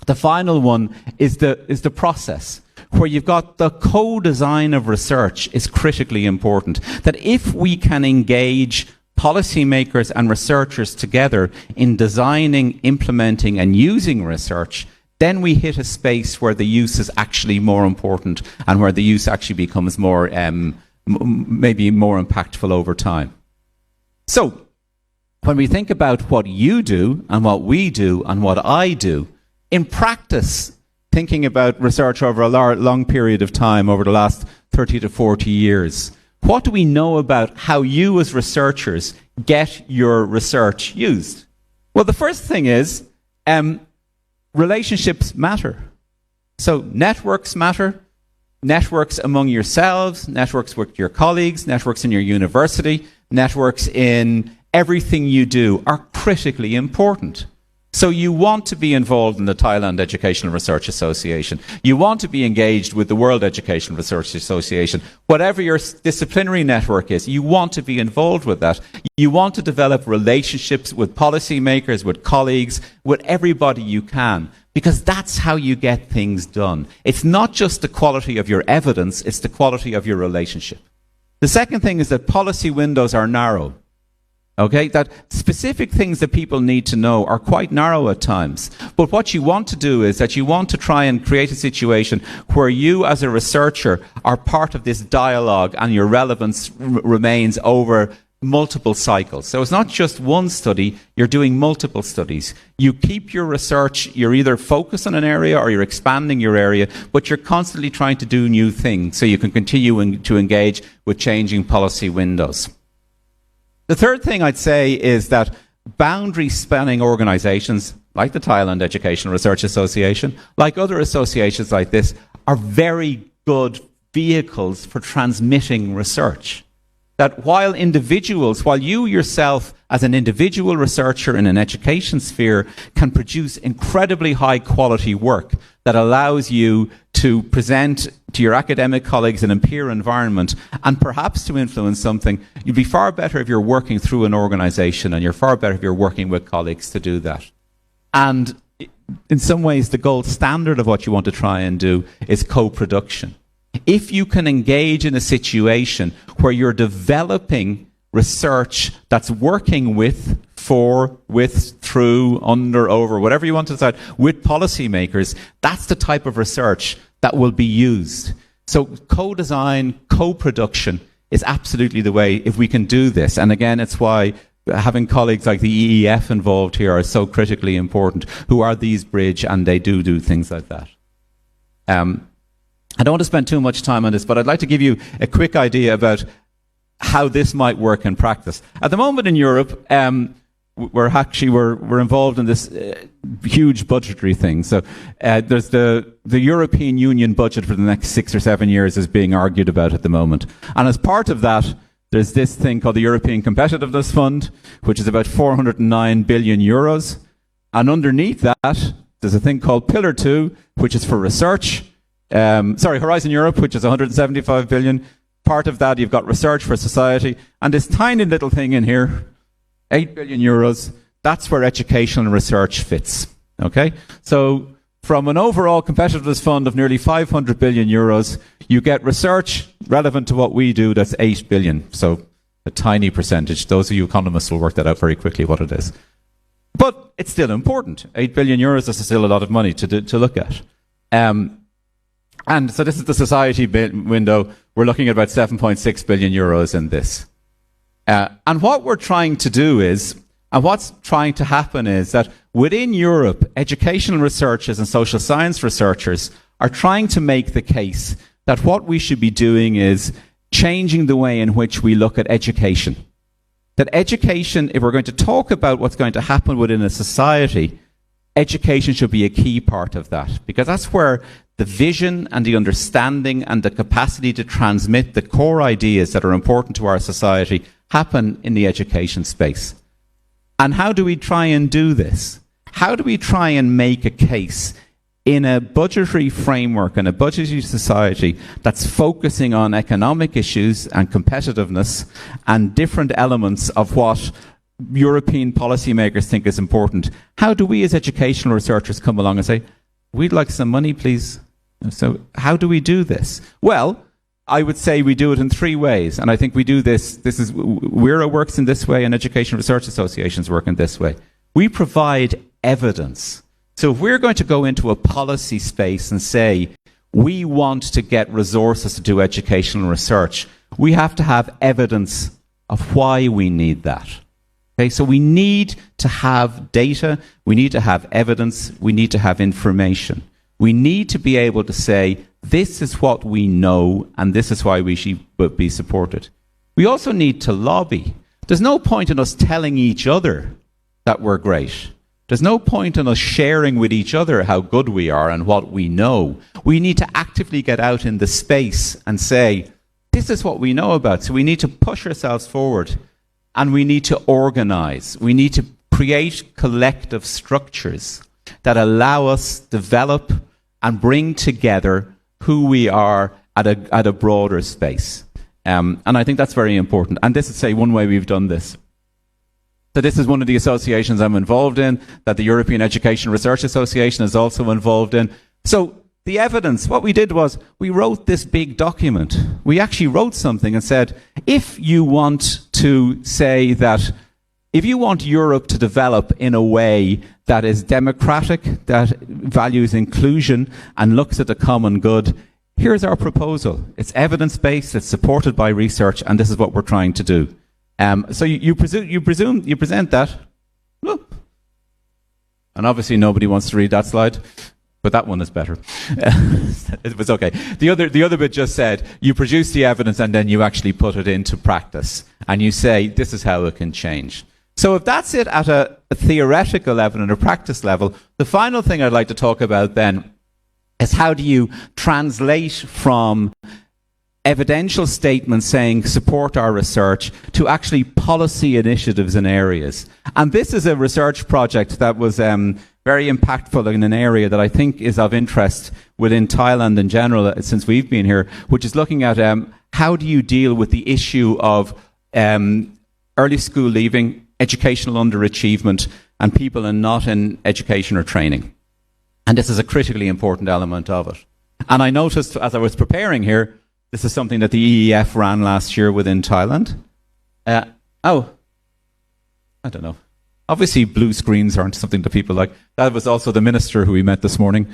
the final one is the process, where you've got the co-design of research is critically important. That if we can engage policymakers and researchers together in designing, implementing and using research, then we hit a space where the use is actually more important and where the use actually becomes more, maybe more impactful over time. So, when we think about what you do and what we do and what I do, in practice, thinking about research over a long period of time, over the last 30 to 40 years. What do we know about how you as researchers get your research used? Well, the first thing is relationships matter. So networks matter. Networks among yourselves, networks with your colleagues, networks in your university, networks in everything you do are critically important. So you want to be involved in the Thailand Educational Research Association. You want to be engaged with the World Educational Research Association. Whatever your disciplinary network is, you want to be involved with that. You want to develop relationships with policymakers, with colleagues, with everybody you can, because that's how you get things done. It's not just the quality of your evidence, it's the quality of your relationship. The second thing is that policy windows are narrow. Okay, that specific things that people need to know are quite narrow at times. But what you want to do is that you want to try and create a situation where you as a researcher are part of this dialogue and your relevance remains over multiple cycles. So it's not just one study, you're doing multiple studies. You keep your research, you're either focused on an area or you're expanding your area, but you're constantly trying to do new things so you can continue to engage with changing policy windows. The third thing I'd say is that boundary-spanning organisations, like the Thailand Educational Research Association, like other associations like this, are very good vehicles for transmitting research. That while you yourself as an individual researcher in an education sphere can produce incredibly high quality work that allows you to present to your academic colleagues in a peer environment and perhaps to influence something, you'd be far better if you're working through an organisation, and you're far better if you're working with colleagues to do that. And in some ways, the gold standard of what you want to try and do is co-production. If you can engage in a situation where you're developing research that's working with, through, under, over, whatever you want to decide, with policymakers, that's the type of research that will be used. So co-design, co-production is absolutely the way if we can do this. And again, it's why having colleagues like the EEF involved here are so critically important, who are these bridge, and they do things like that. I don't want to spend too much time on this, but I'd like to give you a quick idea about how this might work in practice. At the moment in Europe, we're involved in this huge budgetary thing. So there's the European Union budget for the next 6 or 7 years is being argued about at the moment. And as part of that, there's this thing called the European Competitiveness Fund, which is about 409 billion euros. And underneath that, there's a thing called Pillar 2, which is for research. Horizon Europe, which is 175 billion. Part of that, you've got research for society. And this tiny little thing in here, 8 billion euros, that's where educational research fits. Okay? So from an overall competitiveness fund of nearly 500 billion euros, you get research relevant to what we do that's 8 billion. So a tiny percentage. Those of you economists will work that out very quickly what it is. But it's still important. 8 billion euros is still a lot of money to look at. And so this is the society window. We're looking at about 7.6 billion euros in this. And what we're trying to do is, and what's trying to happen is that within Europe, educational researchers and social science researchers are trying to make the case that what we should be doing is changing the way in which we look at education. That education, if we're going to talk about what's going to happen within a society, education should be a key part of that, because that's where the vision and the understanding and the capacity to transmit the core ideas that are important to our society happen in the education space. And how do we try and do this? How do we try and make a case in a budgetary framework and a budgetary society that's focusing on economic issues and competitiveness and different elements of what European policymakers think is important? How do we as educational researchers come along and say, we'd like some money, please? So how do we do this? Well, I would say we do it in 3 ways. And I think we do this. WERA works in this way and education research associations work in this way. We provide evidence. So if we're going to go into a policy space and say, we want to get resources to do educational research, we have to have evidence of why we need that. Okay, so we need to have data, we need to have evidence, we need to have information. We need to be able to say, this is what we know, and this is why we should be supported. We also need to lobby. There's no point in us telling each other that we're great. There's no point in us sharing with each other how good we are and what we know. We need to actively get out in the space and say, this is what we know about. So we need to push ourselves forward, and we need to organize. We need to create collective structures that allow us to develop and bring together who we are at a broader space. And I think that's very important. And this is, say, one way we've done this. So this is one of the associations I'm involved in, that the European Education Research Association is also involved in. So the evidence, what we did was we wrote this big document. We actually wrote something and said, if you want to say that, if you want Europe to develop in a way that is democratic, that values inclusion and looks at the common good, here's our proposal. It's evidence-based, it's supported by research, and this is what we're trying to do. So you present that. Look. And obviously nobody wants to read that slide, but that one is better. It was okay. The other bit just said, you produce the evidence and then you actually put it into practice. And you say, this is how it can change. So if that's it at a theoretical level and a practice level, the final thing I'd like to talk about then is how do you translate from evidential statements saying support our research to actually policy initiatives in areas. And this is a research project that was very impactful in an area that I think is of interest within Thailand in general since we've been here, which is looking at how do you deal with the issue of early school leaving, educational underachievement, and people not in education or training. And this is a critically important element of it. And I noticed as I was preparing here, this is something that the EEF ran last year within Thailand. I don't know. Obviously, blue screens aren't something that people like. That was also the minister who we met this morning,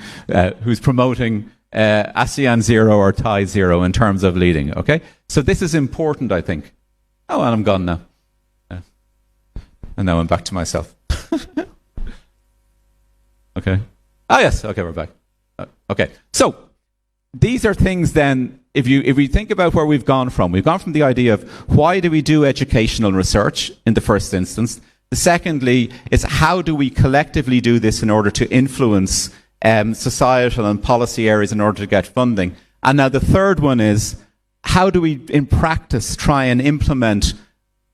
who's promoting ASEAN Zero or Thai Zero in terms of leading. Okay, so this is important, I think. Oh, and I'm gone now. And now I'm back to myself. Okay. Oh yes. Okay, we're back. Okay. So these are things then. If we think about where we've gone from the idea of why do we do educational research in the first instance. The secondly is how do we collectively do this in order to influence societal and policy areas in order to get funding. And now the third one is how do we in practice try and implement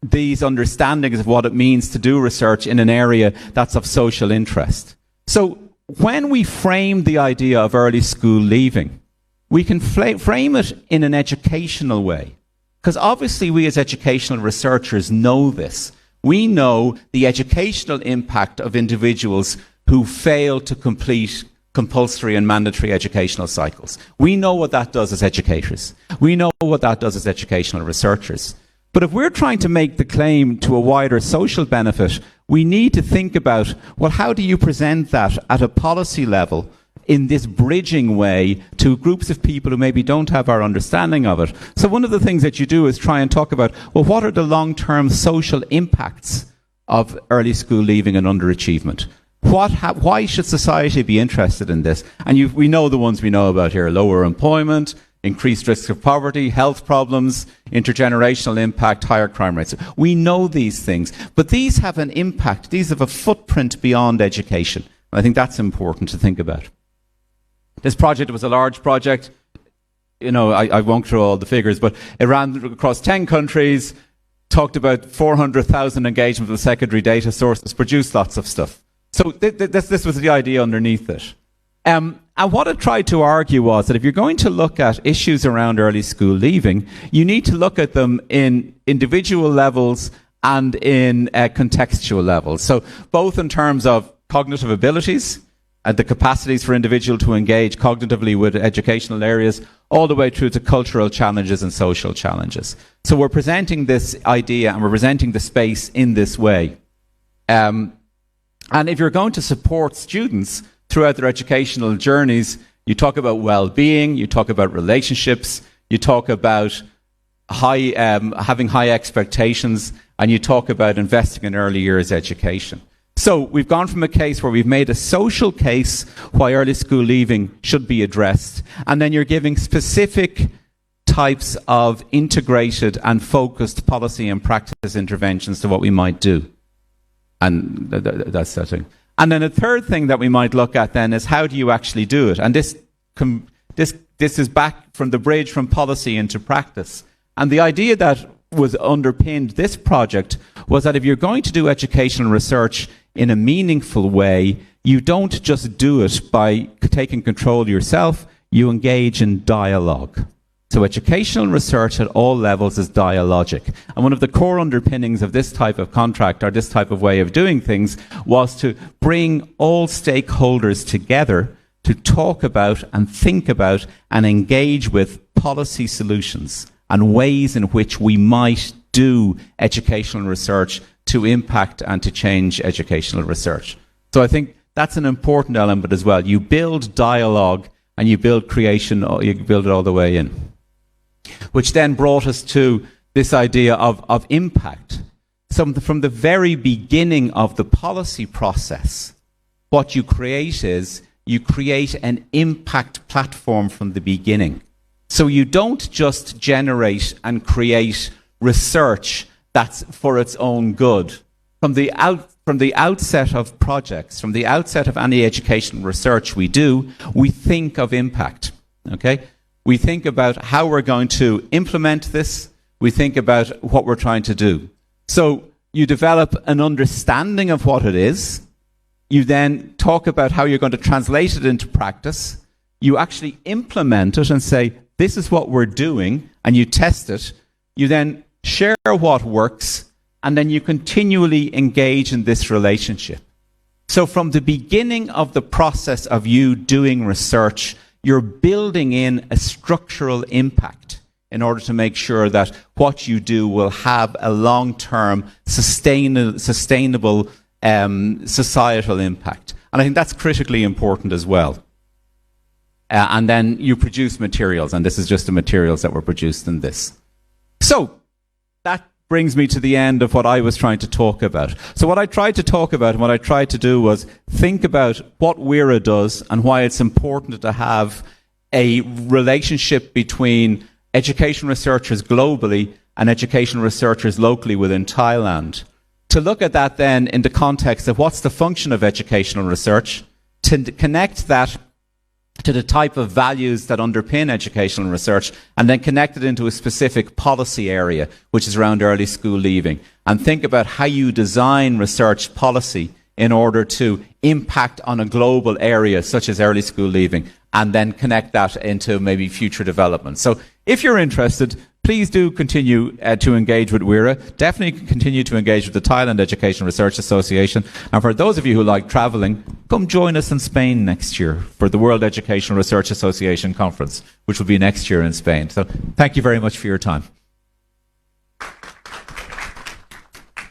these understandings of what it means to do research in an area that's of social interest. So when we frame the idea of early school leaving, we can frame it in an educational way. Because obviously we as educational researchers know this. We know the educational impact of individuals who fail to complete compulsory and mandatory educational cycles. We know what that does as educators. We know what that does as educational researchers. But if we're trying to make the claim to a wider social benefit, we need to think about, well, how do you present that at a policy level in this bridging way to groups of people who maybe don't have our understanding of it? So one of the things that you do is try and talk about, well, what are the long-term social impacts of early school leaving and underachievement? Why should society be interested in this? And we know the ones we know about here: lower employment, increased risk of poverty, health problems, intergenerational impact, higher crime rates. We know these things, but these have an impact. These have a footprint beyond education. I think that's important to think about. This project was a large project. You know, I won't go through all the figures, but it ran across 10 countries, talked about 400,000 engagements with secondary data sources, produced lots of stuff. So this was the idea underneath it. And what it tried to argue was that if you're going to look at issues around early school leaving, you need to look at them in individual levels and in contextual levels. So both in terms of cognitive abilities and the capacities for individual to engage cognitively with educational areas, all the way through to cultural challenges and social challenges. So we're presenting this idea and we're presenting the space in this way. And if you're going to support students throughout their educational journeys, you talk about well-being, you talk about relationships, you talk about having high expectations, and you talk about investing in early years education. So we've gone from a case where we've made a social case why early school leaving should be addressed, and then you're giving specific types of integrated and focused policy and practice interventions to what we might do. And that's that thing. And then a third thing that we might look at then is how do you actually do it? And this is back from the bridge from policy into practice. And the idea that was underpinned this project was that if you're going to do educational research in a meaningful way, you don't just do it by taking control yourself, you engage in dialogue. So educational research at all levels is dialogic. And one of the core underpinnings of this type of contract or this type of way of doing things was to bring all stakeholders together to talk about and think about and engage with policy solutions and ways in which we might do educational research to impact and to change educational research. So I think that's an important element as well. You build dialogue and you build creation, or you build it all the way in. Which then brought us to this idea of impact. So from the very beginning of the policy process, what you create is you create an impact platform from the beginning. So you don't just generate and create research that's for its own good. From the outset of projects, from the outset of any educational research we do, we think of impact. Okay? We think about how we're going to implement this. We think about what we're trying to do. So you develop an understanding of what it is. You then talk about how you're going to translate it into practice. You actually implement it and say, this is what we're doing, and you test it. You then share what works, and then you continually engage in this relationship. So from the beginning of the process of you doing research, you're building in a structural impact in order to make sure that what you do will have a long-term, sustainable societal impact. And I think that's critically important as well. And then you produce materials, and this is just the materials that were produced in this. So that brings me to the end of what I was trying to talk about. So what I tried to talk about and what I tried to do was think about what WERA does and why it's important to have a relationship between education researchers globally and education researchers locally within Thailand. To look at that then in the context of what's the function of educational research, to connect that to the type of values that underpin educational research, and then connect it into a specific policy area, which is around early school leaving, and think about how you design research policy in order to impact on a global area such as early school leaving, and then connect that into maybe future development. So if you're interested, please do continue to engage with WERA. Definitely continue to engage with the Thailand Education Research Association. And for those of you who like travelling, come join us in Spain next year for the World Educational Research Association Conference, which will be next year in Spain. So thank you very much for your time.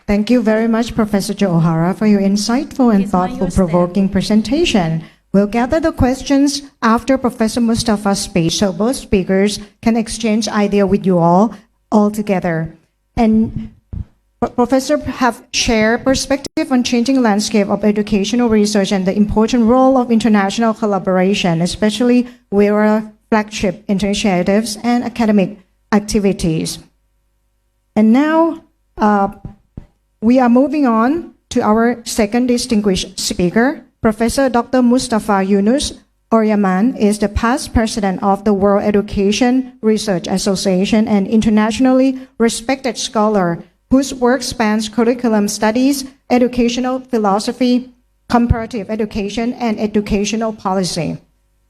Thank you very much, Professor Joe O'Hara, for your insightful and thoughtful, provoking presentation. We'll gather the questions after Professor Mustafa's speech, so both speakers can exchange ideas with you all together. And Professor have shared perspective on changing landscape of educational research and the important role of international collaboration, especially WERA flagship initiatives and academic activities. And now we are moving on to our second distinguished speaker. Professor Dr. Mustafa Yunus Oryaman is the past president of the World Education Research Association and internationally respected scholar whose work spans curriculum studies, educational philosophy, comparative education, and educational policy.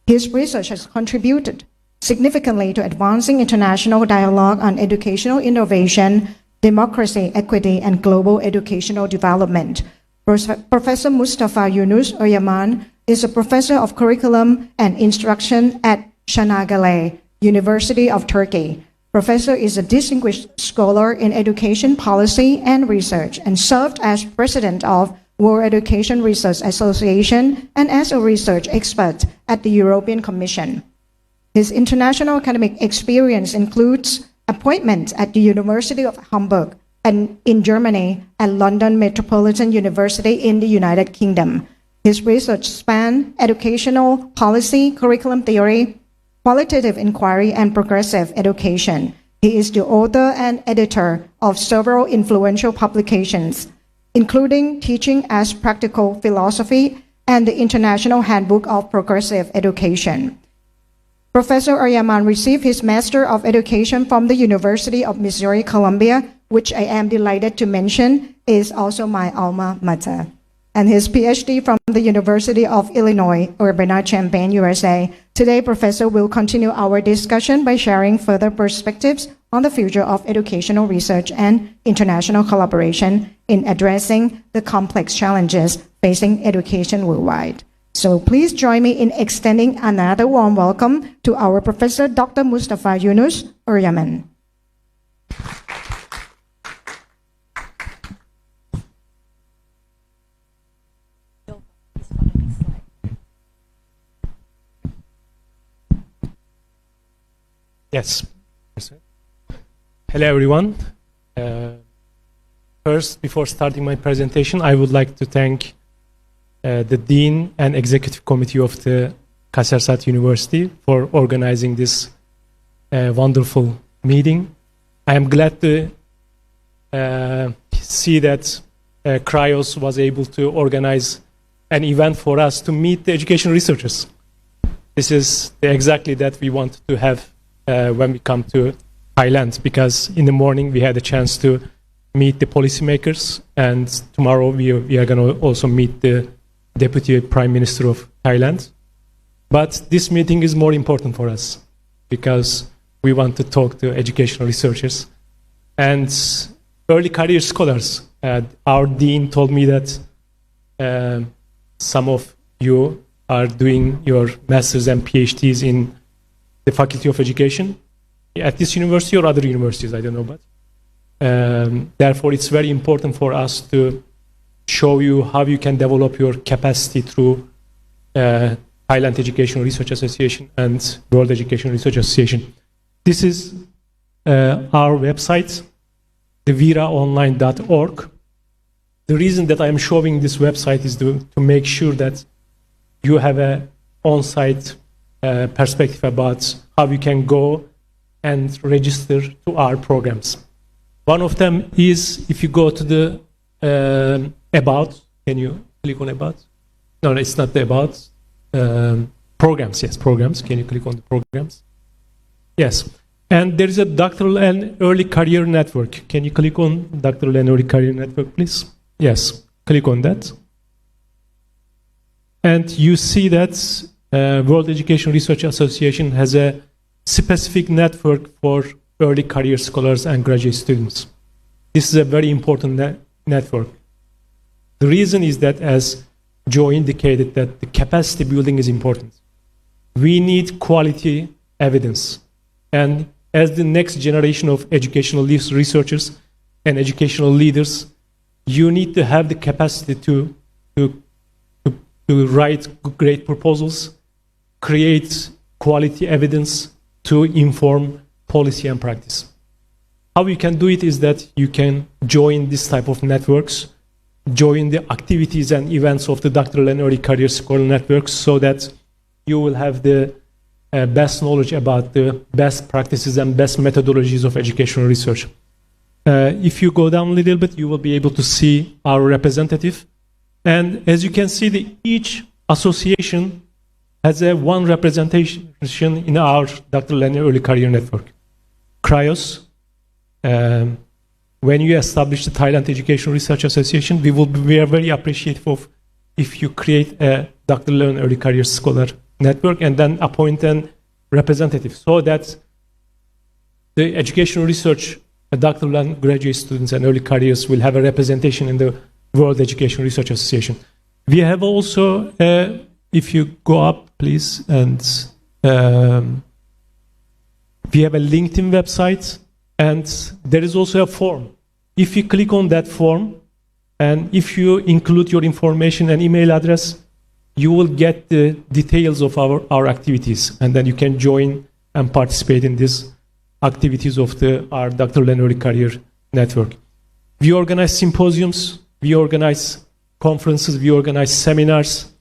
His research has contributed significantly to advancing international dialogue on educational innovation, democracy, equity, and global educational development. Professor Mustafa Yunus Oryaman is a professor of curriculum and instruction at Çanakkale, University of Turkey. Professor is a distinguished scholar in education policy and research and served as president of World Education Research Association and as a research expert at the European Commission. His international academic experience includes appointments at the University of Hamburg, and in Germany and London Metropolitan University in the United Kingdom. His research spanned educational policy, curriculum theory, qualitative inquiry, and progressive education. He is the author and editor of several influential publications, including Teaching as Practical Philosophy and the International Handbook of Progressive Education. Professor Aryaman received his Master of Education from the University of Missouri, Columbia, which I am delighted to mention is also my alma mater, and his PhD from the University of Illinois, Urbana-Champaign, USA. Today, Professor will continue our discussion by sharing further perspectives on the future of educational research and international collaboration in addressing the complex challenges facing education worldwide. So please join me in extending another warm welcome to our Professor Dr. Mustafa Yunus Uryaman. Yes. Hello, everyone. First, before starting my presentation, I would like to thank the Dean and Executive Committee of the Kasar University for organizing this wonderful meeting. I am glad to see that Cryos was able to organize an event for us to meet the education researchers. This is exactly that we want to have when we come to Thailand, because in the morning we had a chance to meet the policymakers, and tomorrow we are going to also meet the Deputy Prime Minister of Thailand. But this meeting is more important for us because we want to talk to educational researchers and early career scholars. Our dean told me that some of you are doing your masters and PhDs in the Faculty of Education at this university or other universities, I don't know, but therefore it's very important for us to show you how you can develop your capacity through Thailand Educational Research Association and World Educational Research Association. This is our website, theweraonline.org. The reason that I am showing this website is to make sure that you have an on-site perspective about how you can go and register to our programs. One of them is if you go to the About. Can you click on About? No, it's not the About. Programs, yes, programs. Can you click on the programs? Yes. And there is a Doctoral and Early Career Network. Can you click on Doctoral and Early Career Network, please? Yes, click on that. And you see that World Education Research Association has a specific network for early career scholars and graduate students. This is a very important network. The reason is that, as Joe indicated, that the capacity building is important. We need quality evidence. And as the next generation of educational researchers and educational leaders, you need to have the capacity to write great proposals, create quality evidence to inform policy and practice. How you can do it is that you can join this type of networks, join the activities and events of the doctoral and early career scholar networks, so that you will have the best knowledge about the best practices and best methodologies of educational research. If you go down a little bit, you will be able to see our representative. And as you can see, each association has one representation in our doctoral and early career network. Cryos, when you establish the Thailand Education Research Association, we are very appreciative of if you create a doctoral and early career scholar network and then appoint a representative, so that the educational research, doctoral and graduate students and early careers will have a representation in the World Education Research Association. We have also, if you go up, please, and we have a LinkedIn website, and there is also a form. If you click on that form, and if you include your information and email address, you will get the details of our activities, and then you can join and participate in these activities of our doctoral and early career network. We organize symposiums, we organize conferences, we organize seminars,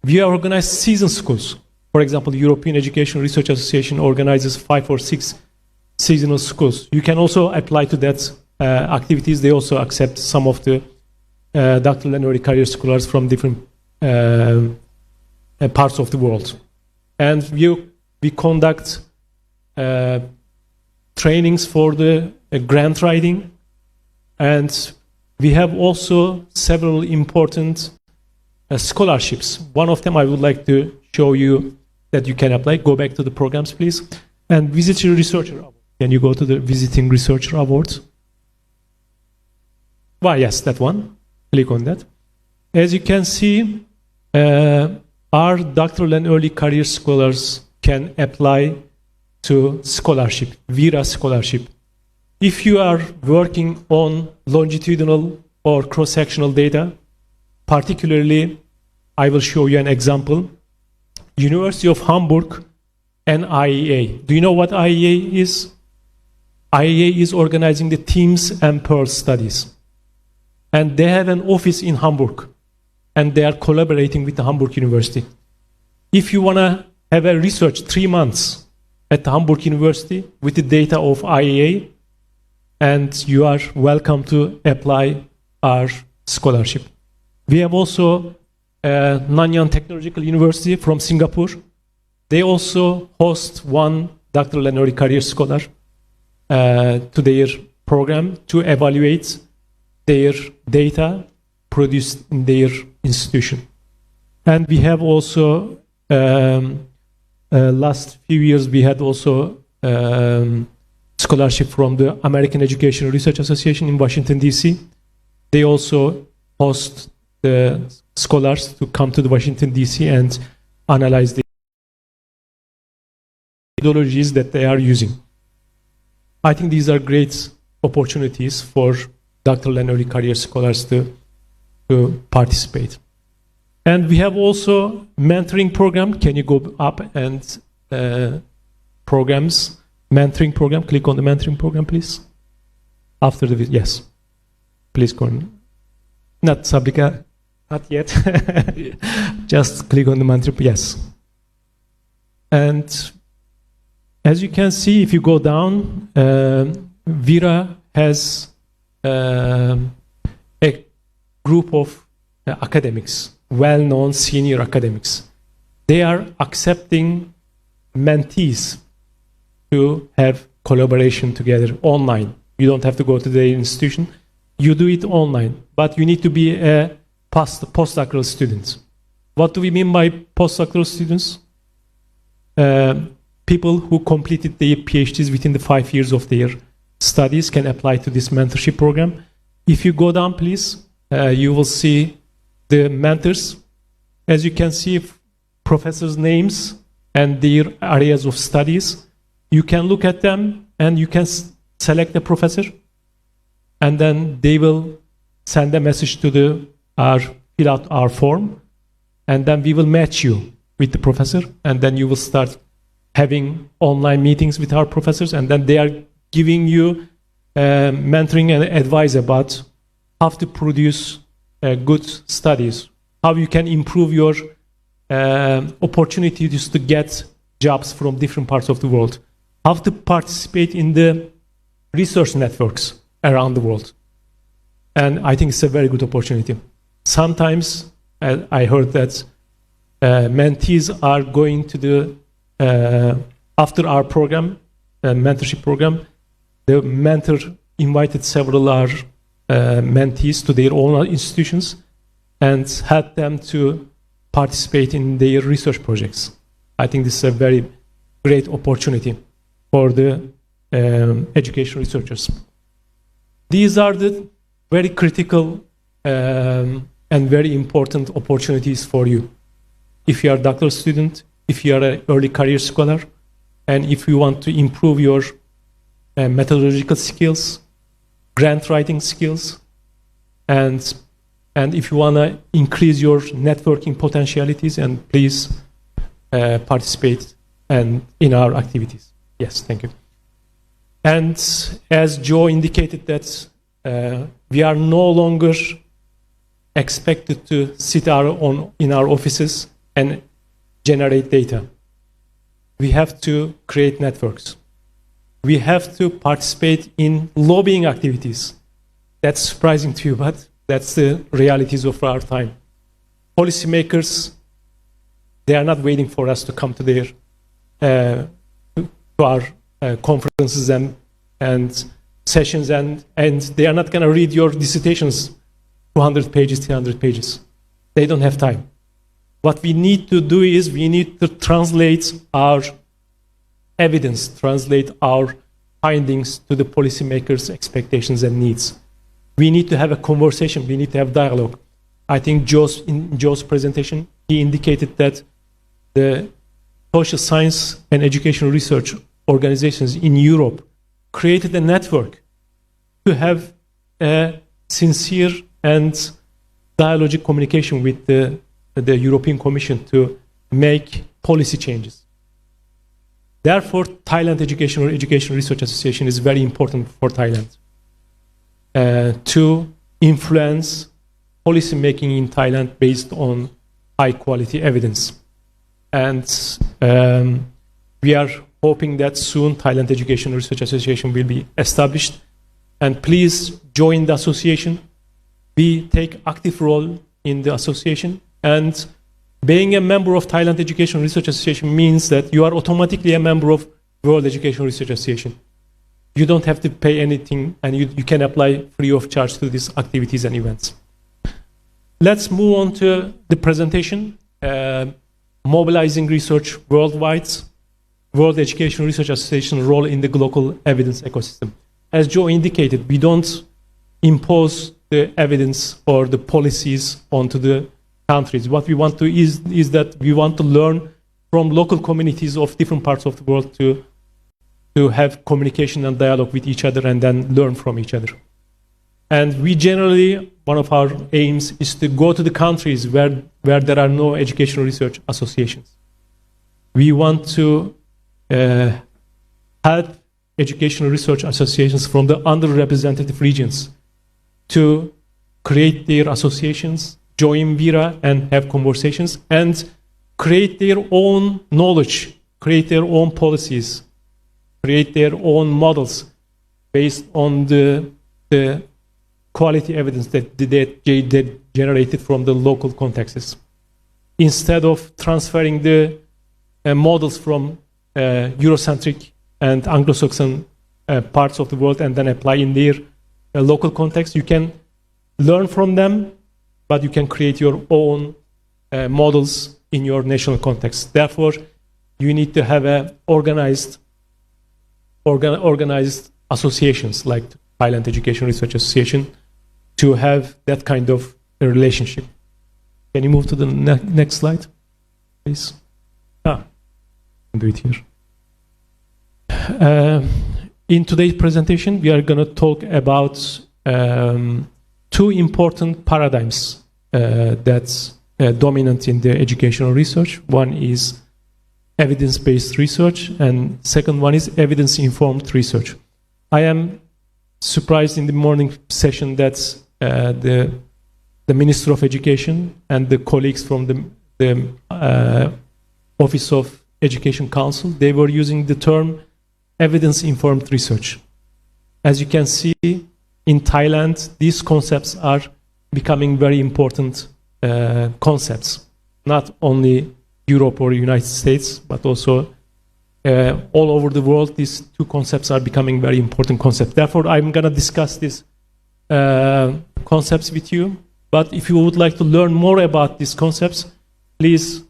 we organize season schools. For example, the European Education Research Association organizes 5 or 6 seasonal schools. You can also apply to that activities. They also accept some of the doctoral and early career scholars from different parts of the world. And we conduct trainings for the grant writing, and we have also several important scholarships. One of them I would like to show you that you can apply. Go back to the programs, please. And Visiting Researcher Award. Can you go to the Visiting Researcher Awards? Well, yes, that one. Click on that. As you can see, our doctoral and early career scholars can apply to scholarship, WERA scholarship. If you are working on longitudinal or cross-sectional data, particularly, I will show you an example. University of Hamburg and IEA. Do you know what IEA is? IEA is organizing the TEAMS and PEARL studies. And they have an office in Hamburg. And they are collaborating with the Hamburg University. If you want to have a research 3 months at the Hamburg University with the data of IEA, and you are welcome to apply our scholarship. We have also Nanyang Technological University from Singapore. They also host one doctoral and early career scholar to their program to evaluate their data produced in their institution. And we have also, last few years, we had also scholarship from the American Education Research Association in Washington, D.C. They also host the scholars to come to the Washington, D.C. and analyze the methodologies that they are using. I think these are great opportunities for doctoral and early career scholars to participate. And we have also mentoring program. Can you go up and programs, mentoring program? Click on the mentoring program, please. After the video, yes. Please go on. Not Sabrika, not yet. Just click on the mentoring, yes. And as you can see, if you go down, WERA has a group of academics, well-known senior academics. They are accepting mentees to have collaboration together online. You don't have to go to the institution. You do it online, but you need to be a postdoctoral student. What do we mean by postdoctoral students? People who completed their PhDs within the 5 years of their studies can apply to this mentorship program. If you go down, please, you will see the mentors. As you can see, professors' names and their areas of studies. You can look at them and you can select a professor, and then they will send a message to fill out our form, and then we will match you with the professor, and then you will start having online meetings with our professors, and then they are giving you mentoring and advice about how to produce good studies, how you can improve your opportunities to get jobs from different parts of the world, how to participate in the research networks around the world. And I think it's a very good opportunity. Sometimes I heard that mentees are going to the, after our program, mentorship program, the mentor invited several our mentees to their own institutions and helped them to participate in their research projects. I think this is a very great opportunity for the education researchers. These are the very critical and very important opportunities for you. If you are a doctoral student, if you are an early career scholar, and if you want to improve your methodological skills, grant writing skills, and if you want to increase your networking potentialities, and please participate in our activities. Yes, thank you. And as Joe indicated that we are no longer expected to sit in our offices and generate data. We have to create networks. We have to participate in lobbying activities. That's surprising to you, but that's the realities of our time. Policymakers, they are not waiting for us to come to their to our conferences and sessions, and they are not going to read your dissertations 200 pages, 300 pages. They don't have time. What we need to do is we need to translate our evidence, translate our findings to the policymakers' expectations and needs. We need to have a conversation. We need to have dialogue. I think in Joe's presentation, he indicated that the social science and educational research organizations in Europe created a network to have a sincere and dialogic communication with the European Commission to make policy changes. Therefore, Thailand Educational Research Association is very important for Thailand to influence policy making in Thailand based on high quality evidence. And we are hoping that soon Thailand Educational Research Association will be established. And please join the association. We take active role in the association. And being a member of Thailand Educational Research Association means that you are automatically a member of World Educational Research Association. You don't have to pay anything, and you can apply free of charge to these activities and events. Let's move on to the presentation. Mobilizing research worldwide, World Educational Research Association role in the global evidence ecosystem. As Joe indicated, we don't impose the evidence or the policies onto the countries. What we want to is that we want to learn from local communities of different parts of the world to have communication and dialogue with each other and then learn from each other. And we generally, one of our aims is to go to the countries where there are no educational research associations. We want to help educational research associations from the underrepresented regions to create their associations, join WERA and have conversations, and create their own knowledge, create their own policies, create their own models based on the quality evidence that they generated from the local contexts. Instead of transferring the models from Eurocentric and Anglo-Saxon parts of the world and then apply in their local context, you can learn from them, but you can create your own models in your national context. Therefore, you need to have organized associations like Thailand Education Research Association to have that kind of a relationship. Can you move to the next slide, please? I'll do it here. In today's presentation, we are going to talk about two important paradigms that's dominant in the educational research. One is evidence-based research, and second one is evidence-informed research. I am surprised in the morning session that the Minister of Education and the colleagues from the Office of Education Council, they were using the term evidence-informed research. As you can see, in Thailand, these concepts are becoming very important concepts, not only Europe or United States, but also all over the world. These two concepts are becoming very important concepts. Therefore, I'm going to discuss these concepts with you. But if you would like to learn more about these concepts, please,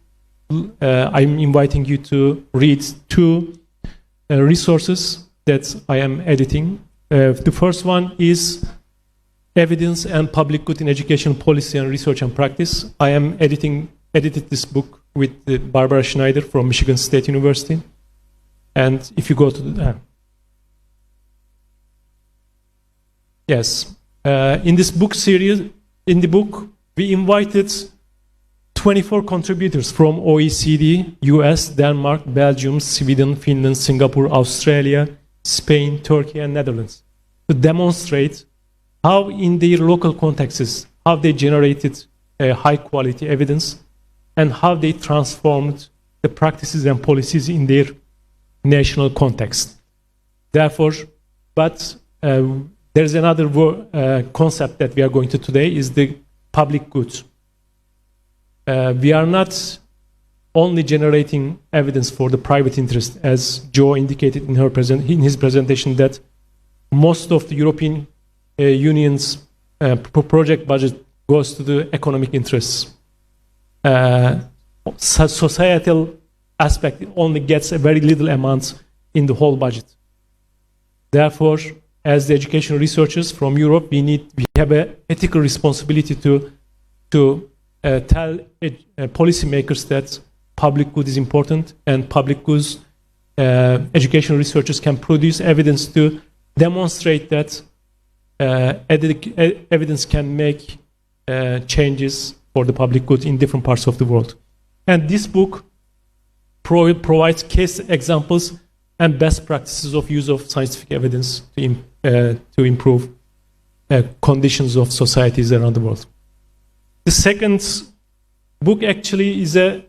I'm inviting you to read two resources that I am editing. The first one is Evidence and Public Good in Education Policy and Research and Practice. I am edited this book with Barbara Schneider from Michigan State University. And if you go to the... yes. In this book series, in the book, we invited 24 contributors from OECD, US, Denmark, Belgium, Sweden, Finland, Singapore, Australia, Spain, Turkey, and Netherlands to demonstrate how in their local contexts, how they generated high quality evidence, and how they transformed the practices and policies in their national context. Therefore, but there's another concept that we are going to today is the public good. We are not only generating evidence for the private interest, as Joe indicated in his presentation, that most of the European Union's project budget goes to the economic interests. Societal aspect only gets a very little amount in the whole budget. Therefore, as the educational researchers from Europe, we have an ethical responsibility to tell policymakers that public good is important, and public goods educational researchers can produce evidence to demonstrate that evidence can make changes for the public good in different parts of the world. And this book provides case examples and best practices of use of scientific evidence to improve conditions of societies around the world. The second book actually is a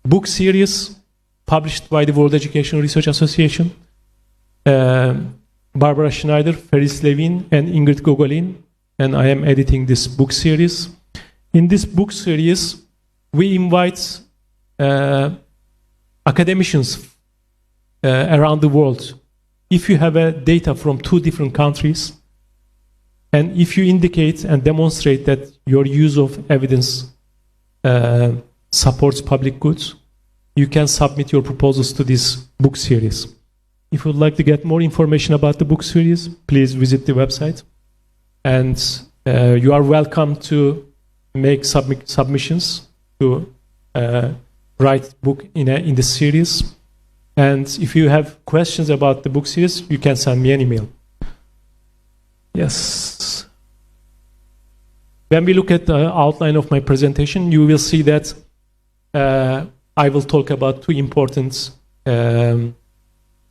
book series published by the World Educational Research Association. Barbara Schneider, Feris Levin, and Ingrid Gogolin, and I am editing this book series. In this book series, we invite academicians around the world. If you have data from 2 different countries, and if you indicate and demonstrate that your use of evidence supports public goods, you can submit your proposals to this book series. If you would like to get more information about the book series, please visit the website. And you are welcome to make submissions to write book in the series. And if you have questions about the book series, you can send me an email. Yes. When we look at the outline of my presentation, you will see that I will talk about 2 important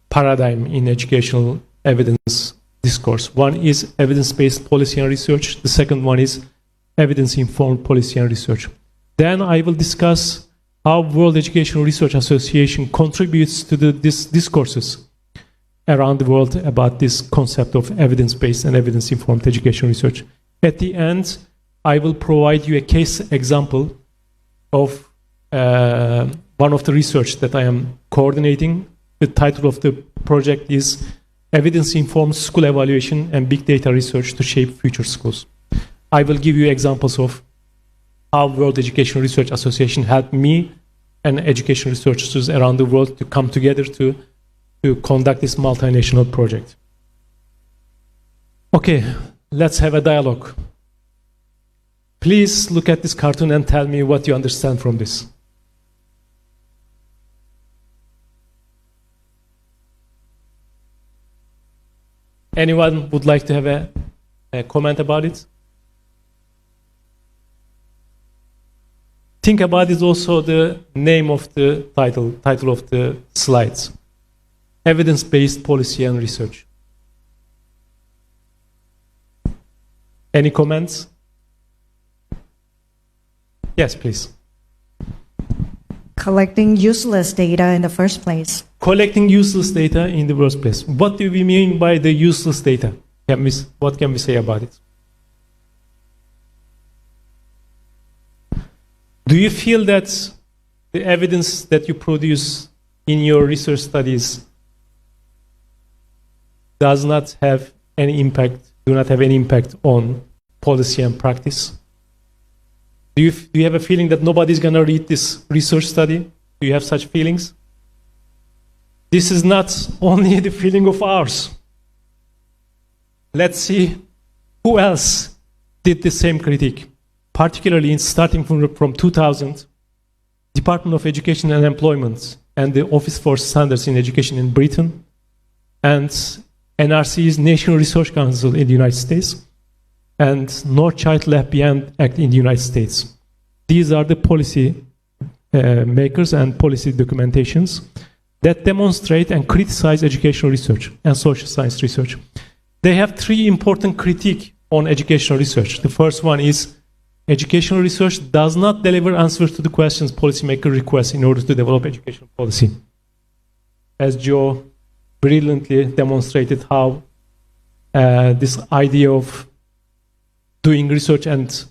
paradigm in educational evidence discourse. One is evidence-based policy and research. The second one is evidence-informed policy and research. Then I will discuss how World Educational Research Association contributes to these discourses around the world about this concept of evidence-based and evidence-informed educational research. At the end, I will provide you a case example of one of the research that I am coordinating. The title of the project is Evidence-Informed School Evaluation and Big Data Research to Shape Future Schools. I will give you examples of how World Educational Research Association helped me and educational researchers around the world to come together to conduct this multinational project. Okay, let's have a dialogue. Please look at this cartoon and tell me what you understand from this. Anyone would like to have a comment about it? Think about it also the name of the title of the slides. Evidence-based policy and research. Any comments? Yes, please. Collecting useless data in the first place. Collecting useless data in the first place. What do we mean by the useless data? What can we say about it? Do you feel that the evidence that you produce in your research studies do not have any impact on policy and practice? Do you have a feeling that nobody's going to read this research study? Do you have such feelings? This is not only the feeling of ours. Let's see who else did the same critique. Particularly starting from 2000, Department of Education and Employment and the Office for Standards in Education in Britain and NRC's National Research Council in the United States and No Child Left Behind Act in the United States. These are the policy makers and policy documentations. that demonstrate and criticize educational research and social science research. They have three important critiques on educational research. The first one is educational research does not deliver answers to the questions policymakers request in order to develop educational policy. As Joe brilliantly demonstrated how this idea of doing research and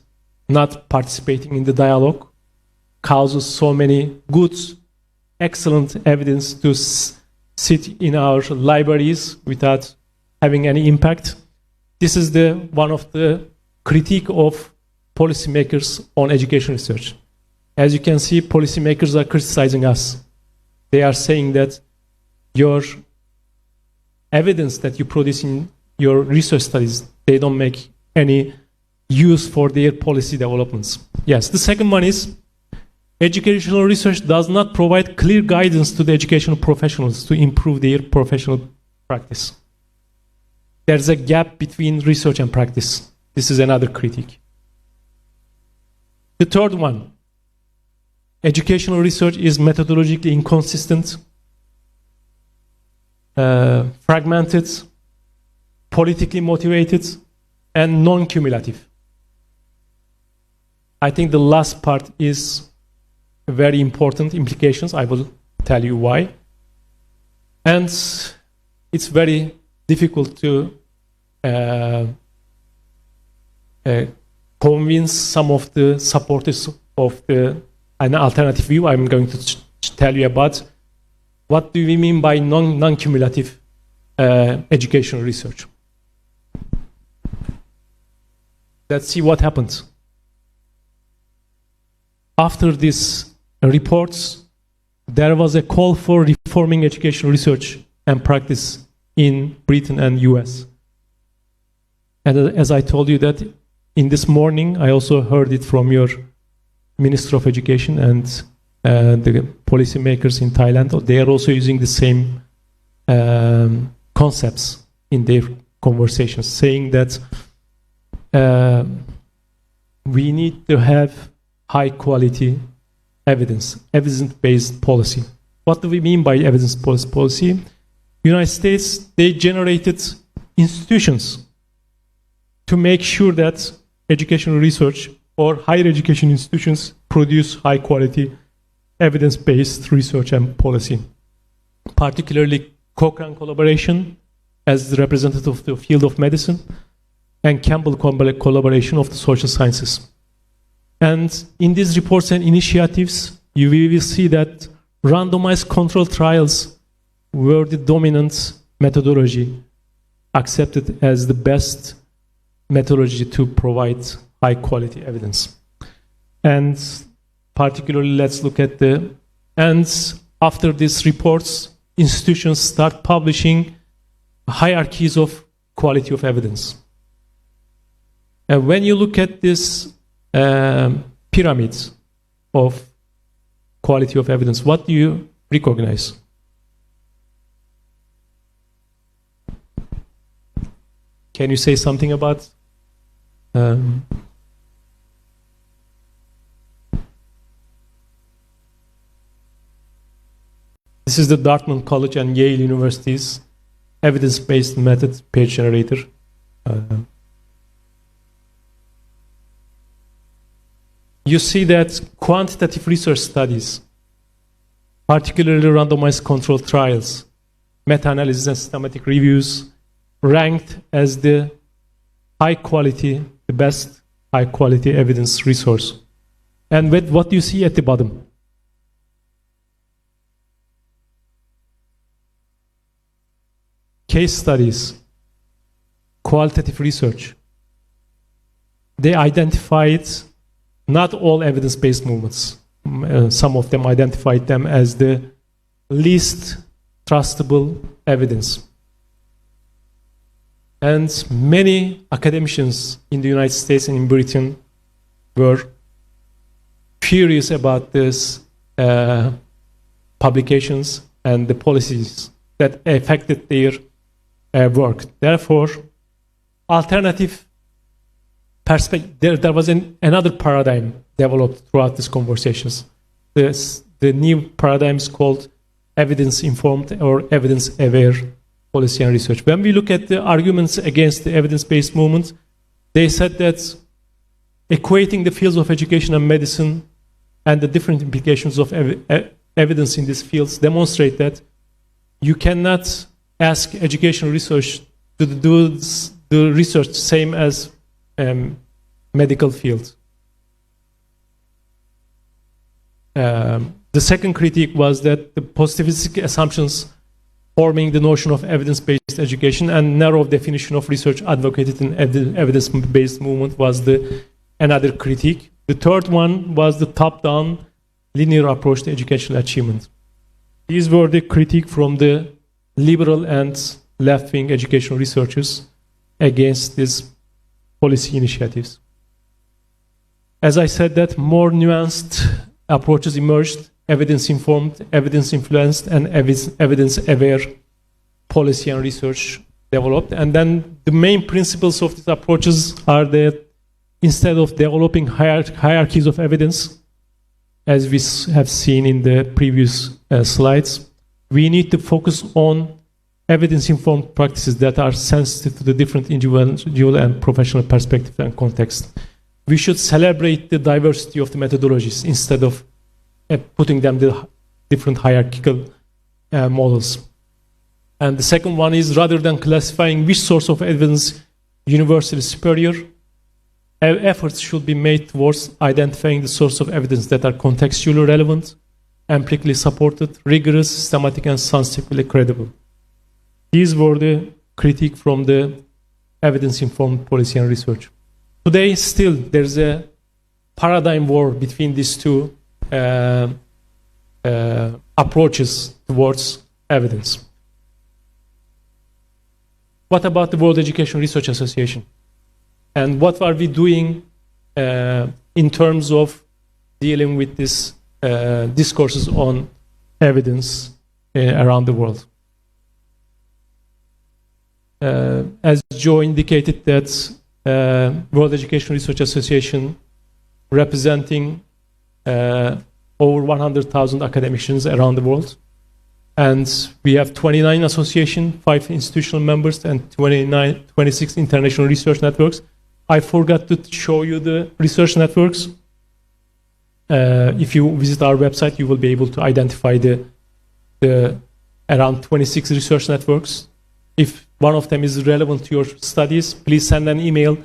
not participating in the dialogue causes so many good, excellent evidence to sit in our libraries without having any impact. This is one of the critique of policymakers on education research. As you can see, policymakers are criticizing us. They are saying that your evidence that you produce in your research studies, they don't make any use for their policy developments. Yes, the second one is educational research does not provide clear guidance to the educational professionals to improve their professional practice. There's a gap between research and practice. This is another critique. The third one, educational research is methodologically inconsistent, fragmented, politically motivated, and non-cumulative. I think the last part is very important implications. I will tell you why. And it's very difficult to convince some of the supporters of an alternative view. I'm going to tell you about what do we mean by non-cumulative educational research. Let's see what happens. After these reports, there was a call for reforming educational research and practice in Britain and US. And as I told you that in this morning, I also heard it from your Minister of Education and the policymakers in Thailand. They are also using the same concepts in their conversations, saying that we need to have high quality evidence-based policy. What do we mean by evidence-based policy? United States, they generated institutions to make sure that educational research or higher education institutions produce high quality evidence-based research and policy. Particularly Cochrane collaboration as the representative of the field of medicine and Campbell collaboration of the social sciences. And in these reports and initiatives, you will see that randomized controlled trials were the dominant methodology accepted as the best methodology to provide high quality evidence. And particularly, let's look at and after these reports, institutions start publishing hierarchies of quality of evidence. And when you look at this pyramids of quality of evidence, what do you recognize? Can you say something about this is the Dartmouth College and Yale University's evidence-based method page generator. You see that quantitative research studies, particularly randomized controlled trials, meta-analysis and systematic reviews, ranked as the high-quality, the best high-quality evidence resource. And with what you see at the bottom? Case studies, qualitative research. They identified not all evidence-based movements. Some of them identified them as the least trustable evidence. And many academicians in the United States and in Britain were furious about these publications and the policies that affected their work. Therefore, alternative perspective, there was another paradigm developed throughout these conversations. The new paradigm is called evidence-informed or evidence-aware policy and research. When we look at the arguments against the evidence-based movement, they said that equating the fields of education and medicine and the different implications of evidence in these fields demonstrate that you cannot ask educational research to do the research same as medical field. The second critique was that the positivistic assumptions forming the notion of evidence-based education and narrow definition of research advocated in evidence-based movement was another critique. The third one was the top-down linear approach to educational achievement. These were the critique from the liberal and left-wing educational researchers against these policy initiatives. As I said, that more nuanced approaches emerged, evidence-informed, evidence-influenced, and evidence-aware policy and research developed. And then the main principles of these approaches are that instead of developing hierarchies of evidence, as we have seen in the previous slides, we need to focus on evidence-informed practices that are sensitive to the different individual and professional perspective and context. We should celebrate the diversity of the methodologies instead of putting them the different hierarchical models. And the second one is, rather than classifying which source of evidence universally superior, efforts should be made towards identifying the source of evidence that are contextually relevant, empirically supported, rigorous, systematic, and scientifically credible. These were the critique from the evidence-informed policy and research. Today, still, there's a paradigm war between these two approaches towards evidence. What about the World Education Research Association? And what are we doing in terms of dealing with these discourses on evidence around the world? As Joe indicated, that World Education Research Association representing over 100,000 academicians around the world. And we have 29 associations, 5 institutional members, and 26 international research networks. I forgot to show you the research networks. If you visit our website, you will be able to identify the around 26 research networks. If one of them is relevant to your studies, please send an email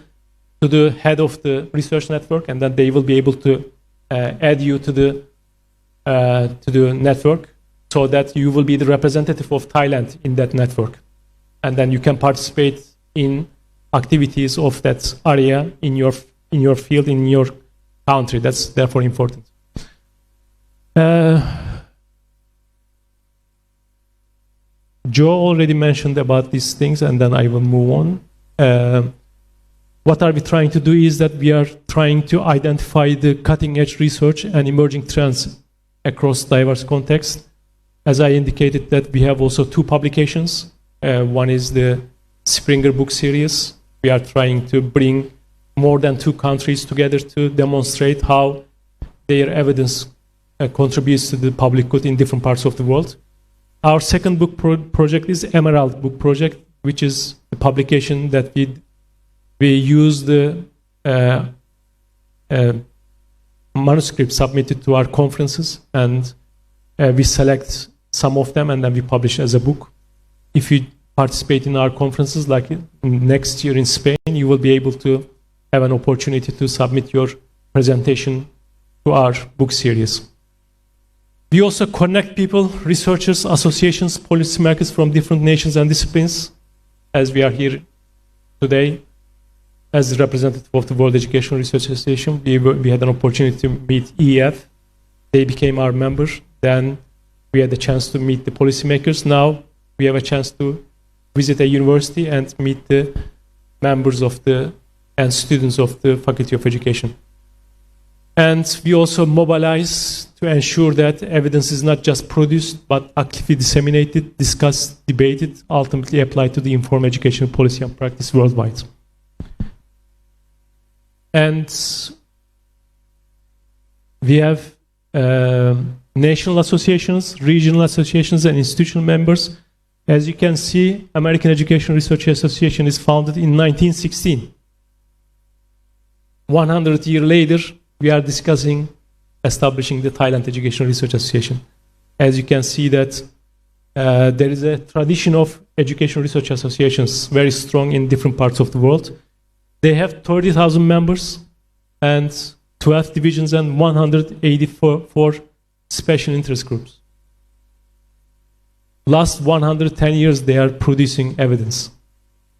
to the head of the research network, and then they will be able to add you to the network, so that you will be the representative of Thailand in that network, and then you can participate in activities of that area in your field, in your country. That's therefore important. Joe already mentioned about these things, and then I will move on. What are we trying to do is that we are trying to identify the cutting-edge research and emerging trends across diverse contexts. As I indicated, that we have also 2 publications. One is the Springer book series. We are trying to bring more than 2 countries together to demonstrate how their evidence contributes to the public good in different parts of the world. Our second book project is Emerald Book Project, which is the publication that we use the manuscript submitted to our conferences, and we select some of them and then we publish as a book. If you participate in our conferences, like next year in Spain, you will be able to have an opportunity to submit your presentation to our book series. We also connect people, researchers, associations, policymakers from different nations and disciplines, as we are here today. As the representative of the World Education Research Association, we had an opportunity to meet EEF. They became our member. Then we had the chance to meet the policymakers. Now we have a chance to visit a university and meet the members of and students of the Faculty of Education. And we also mobilize to ensure that evidence is not just produced, but actively disseminated, discussed, debated, ultimately applied to the informed education policy and practice worldwide. And we have national associations, regional associations, and institutional members. As you can see, American Education Research Association is founded in 1916. 100 years later, we are discussing establishing the Thailand Education Research Association. As you can see that there is a tradition of education research associations very strong in different parts of the world. They have 30,000 members and 12 divisions and 184 special interest groups. Last 110 years, they are producing evidence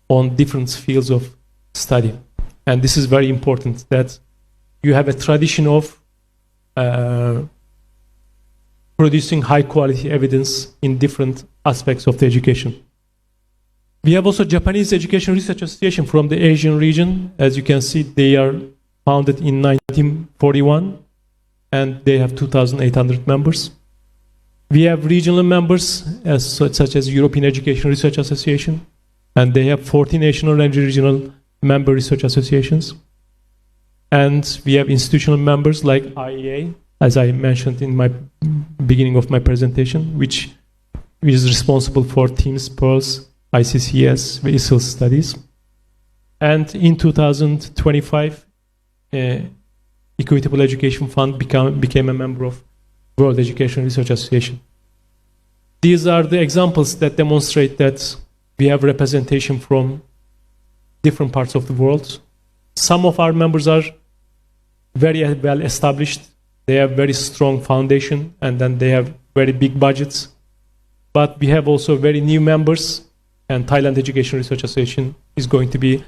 on different fields of study. And this is very important, that you have a tradition of producing high-quality evidence in different aspects of the education. We have also Japanese Education Research Association from the Asian region. As you can see, they are founded in 1941, and they have 2,800 members. We have regional members, such as European Education Research Association, and they have 40 national and regional member research associations. And we have institutional members like IEA, as I mentioned in my beginning of my presentation, which is responsible for TEAMS, PEARLS, ICCS, ISIL studies. And in 2025, Equitable Education Fund became a member of World Education Research Association. These are the examples that demonstrate that we have representation from different parts of the world. Some of our members are very well established. They have very strong foundation, and then they have very big budgets. But we have also very new members, and Thailand Education Research Association is going to be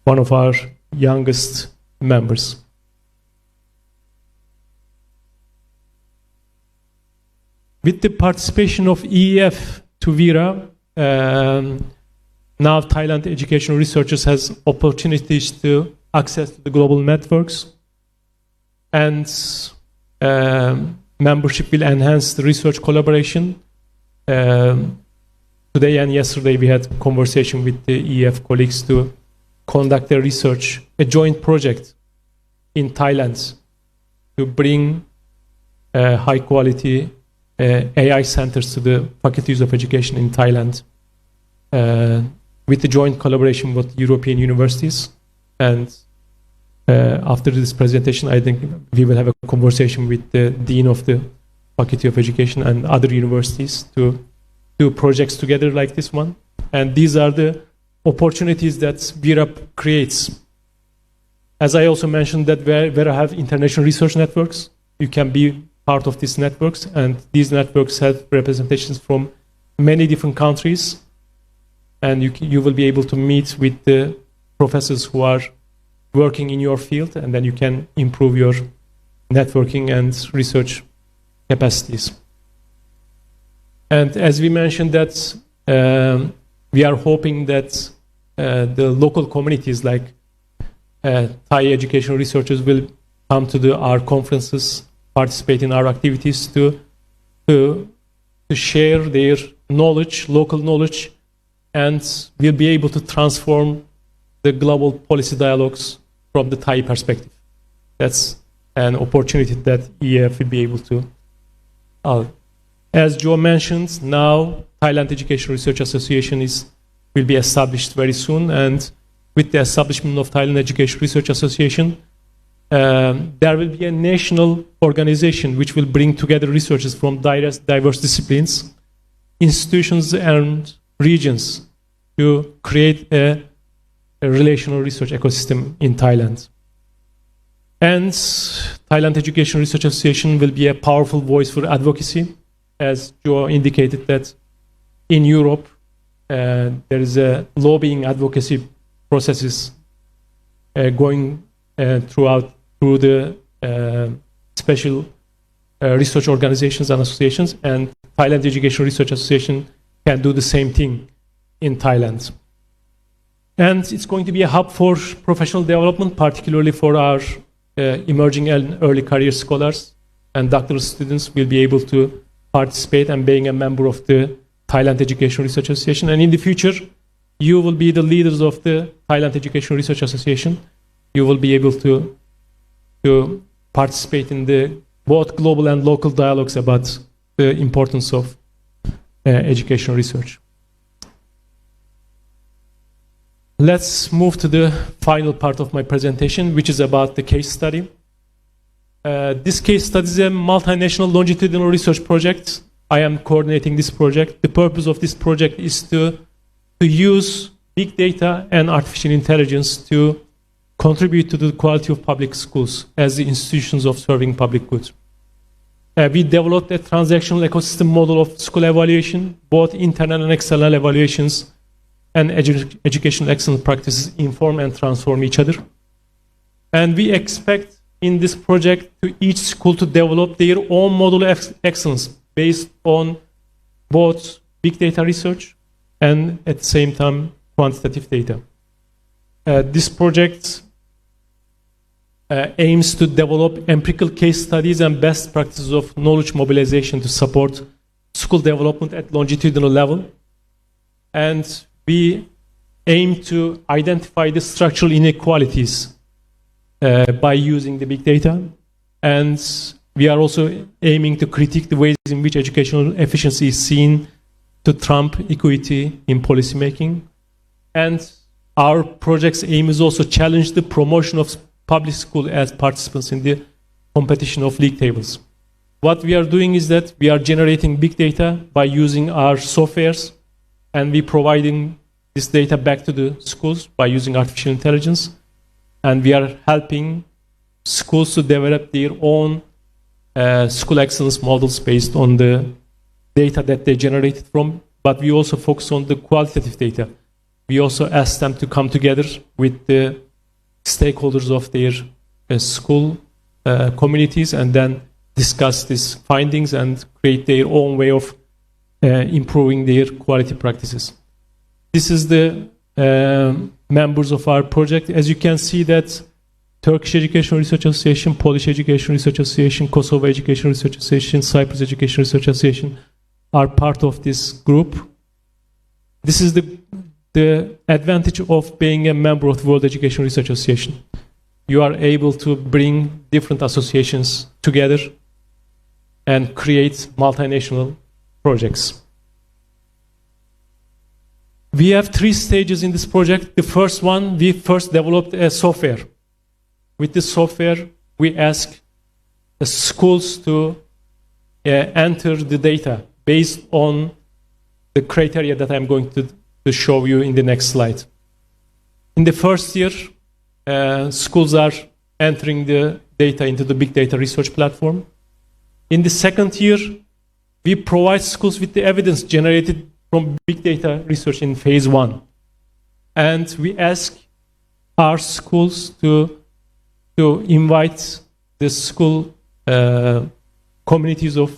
one of our youngest members. With the participation of EEF to WERA, now Thailand educational researchers has opportunities to access to the global networks, and membership will enhance the research collaboration. Today and yesterday we had a conversation with the EEF colleagues to conduct a research, a joint project in Thailand to bring high quality AI centers to the faculties of education in Thailand, with the joint collaboration with European universities. And after this presentation, I think we will have a conversation with the Dean of the Faculty of Education and other universities to do projects together like this one. And these are the opportunities that WERA creates. As I also mentioned, that WERA have international research networks. You can be part of these networks, and these networks have representations from many different countries, and you will be able to meet with the professors who are working in your field, and then you can improve your networking and research capacities. And as we mentioned that we are hoping that the local communities like Thai educational researchers will come to our conferences, participate in our activities to share their knowledge, local knowledge, and will be able to transform the global policy dialogues from the Thai perspective. That's an opportunity that EF will be able to. As Joe mentioned, now Thailand Education Research Association will be established very soon, and with the establishment of Thailand Education Research Association, there will be a national organization which will bring together researchers from diverse disciplines, institutions, and regions to create a relational research ecosystem in Thailand. And Thailand Education Research Association will be a powerful voice for advocacy. As Joe indicated, that in Europe there is a lobbying advocacy processes going through the special research organizations and associations, and Thailand Education Research Association can do the same thing in Thailand. And it's going to be a hub for professional development, particularly for our emerging and early career scholars and doctoral students will be able to participate and being a member of the Thailand Education Research Association. And in the future, you will be the leaders of the Thailand Education Research Association. You will be able to participate in the both global and local dialogues about the importance of educational research. Let's move to the final part of my presentation, which is about the case study. This case study is a multinational longitudinal research project. I am coordinating this project. The purpose of this project is to use big data and artificial intelligence to contribute to the quality of public schools as the institutions of serving public goods. We developed a transactional ecosystem model of school evaluation. Both internal and external evaluations and educational excellence practices inform and transform each other. And we expect in this project to each school to develop their own model of excellence based on both big data research and at the same time quantitative data. This project aims to develop empirical case studies and best practices of knowledge mobilization to support school development at longitudinal level. And we aim to identify the structural inequalities by using the big data. And we are also aiming to critique the ways in which educational efficiency is seen to trump equity in policymaking. And our project's aim is also challenge the promotion of public school as participants in the competition of league tables. What we are doing is that we are generating big data by using our softwares, and we providing this data back to the schools by using artificial intelligence. And we are helping schools to develop their own school excellence models based on the data that they generated from. But we also focus on the qualitative data. We also ask them to come together with the stakeholders of their school communities and then discuss these findings and create their own way of improving their quality practices. This is the members of our project. As you can see that Turkish Education Research Association, Polish Education Research Association, Kosovo Education Research Association, Cyprus Education Research Association are part of this group. This is the advantage of being a member of the World Education Research Association. You are able to bring different associations together and create multinational projects. We have 3 stages in this project. The first one, we first developed a software. With this software, we ask the schools to enter the data based on the criteria that I'm going to show you in the next slide. In the first year, schools are entering the data into the big data research platform. In the second year, we provide schools with the evidence generated from big data research in phase 1. And we ask our schools to invite the school communities of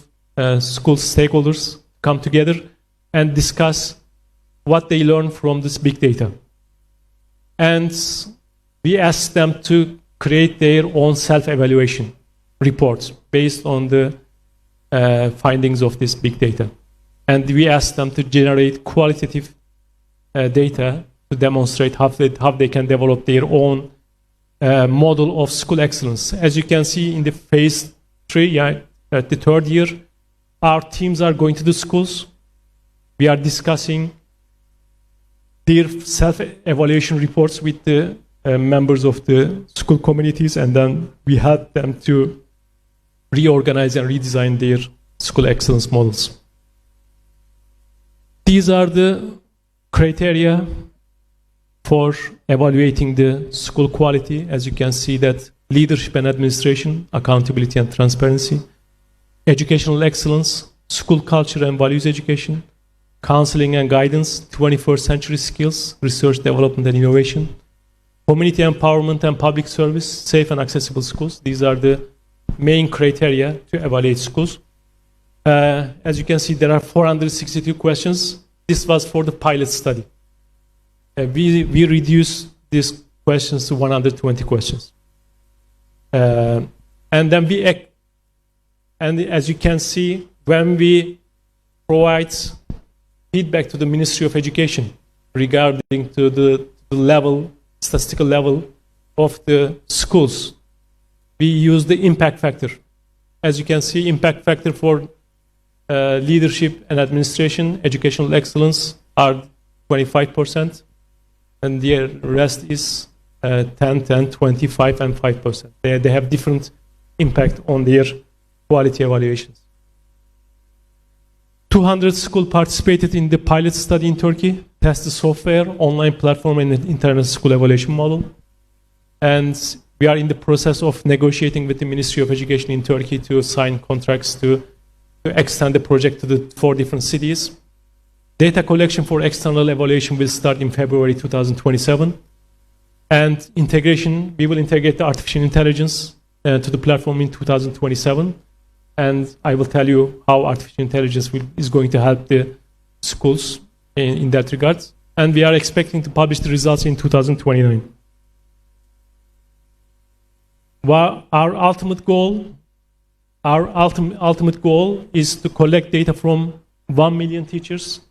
school stakeholders to come together and discuss what they learn from this big data. And we ask them to create their own self-evaluation reports based on the findings of this big data. And we ask them to generate qualitative data to demonstrate how they can develop their own model of school excellence. As you can see in the phase 3, at the third year, our teams are going to the schools. We are discussing their self-evaluation reports with the members of the school communities, and then we help them to reorganize and redesign their school excellence models. These are the criteria for evaluating the school quality. As you can see, that leadership and administration, accountability and transparency, educational excellence, school culture and values education, counseling and guidance, 21st century skills, research, development and innovation, community empowerment and public service, safe and accessible schools. These are the main criteria to evaluate schools. As you can see, there are 462 questions. This was for the pilot study. We reduced these questions to 120 questions. And then and as you can see, when we provide feedback to the Ministry of Education regarding to the level, statistical level of the schools, we use the impact factor. as you can see, impact factor for leadership and administration, educational excellence are 25%, and the rest is 10, 25, and 5%. They have different impact on their quality evaluations. 200 schools participated in the pilot study in Turkey, tested software, online platform, and internal school evaluation model. And we are in the process of negotiating with the Ministry of Education in Turkey to sign contracts to extend the project to the 4 different cities. Data collection for external evaluation will start in February 2027. And integration, we will integrate the artificial intelligence to the platform in 2027. And I will tell you how artificial intelligence is going to help the schools in that regard. And we are expecting to publish the results in 2029. Well, our ultimate goal is to collect data from 1 million teachers,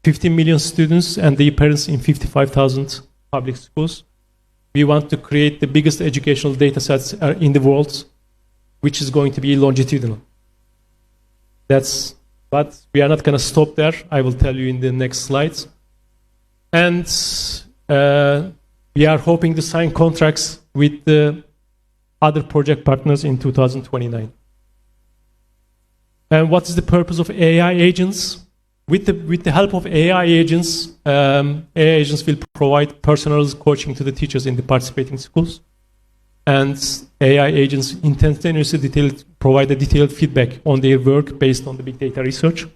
15 million students, and their parents in 55,000 public schools. We want to create the biggest educational data sets in the world, which is going to be longitudinal. But we are not going to stop there. I will tell you in the next slides. And we are hoping to sign contracts with the other project partners in 2029. And what is the purpose of AI agents? With the help of AI agents will provide personalized coaching to the teachers in the participating schools. And AI agents intentionally provide a detailed feedback on their work based on the big data research.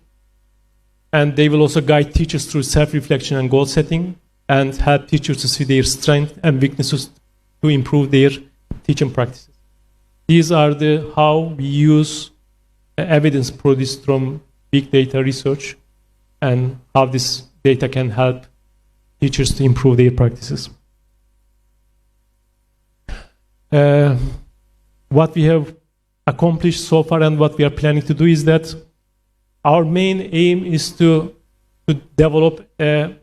And they will also guide teachers through self-reflection and goal setting and help teachers to see their strengths and weaknesses to improve their teaching practices. These are how we use evidence produced from big data research and how this data can help teachers to improve their practices. What we have accomplished so far and what we are planning to do is that our main aim is to develop a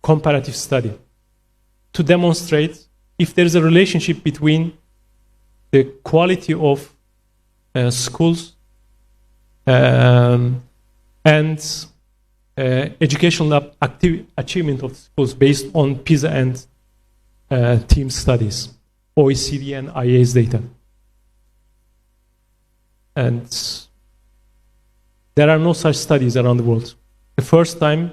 comparative study to demonstrate if there is a relationship between the quality of schools and educational achievement of schools based on PISA and team studies, OECD and IA's data. And there are no such studies around the world. The first time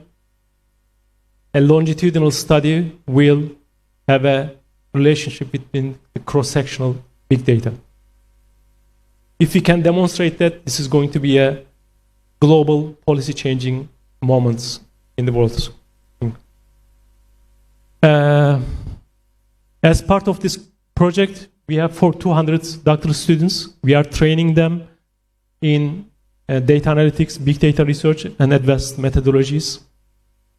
a longitudinal study will have a relationship between the cross-sectional big data. If we can demonstrate that, this is going to be a global policy-changing moment in the world. As part of this project, we have 200 doctoral students. We are training them in data analytics, big data research, and advanced methodologies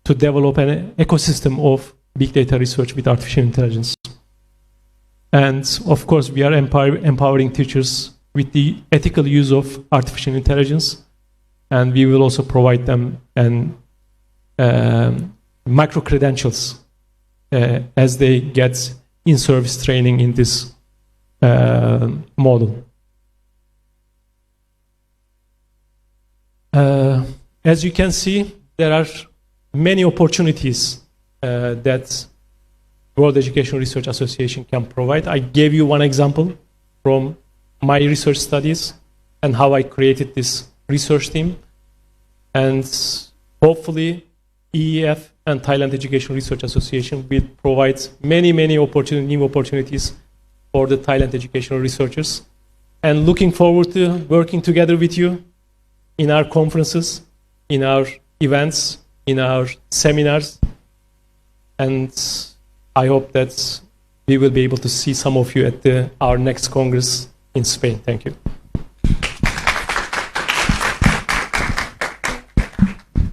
to develop an ecosystem of big data research with artificial intelligence. And of course, we are empowering teachers with the ethical use of artificial intelligence, and we will also provide them micro-credentials as they get in-service training in this model. As you can see, there are many opportunities that World Education Research Association can provide. I gave you one example from my research studies and how I created this research team. And hopefully, EEF and Thailand Education Research Association will provide many new opportunities for the Thailand educational researchers. And looking forward to working together with you in our conferences, in our events, in our seminars. And I hope that we will be able to see some of you at our next Congress in Spain. Thank you.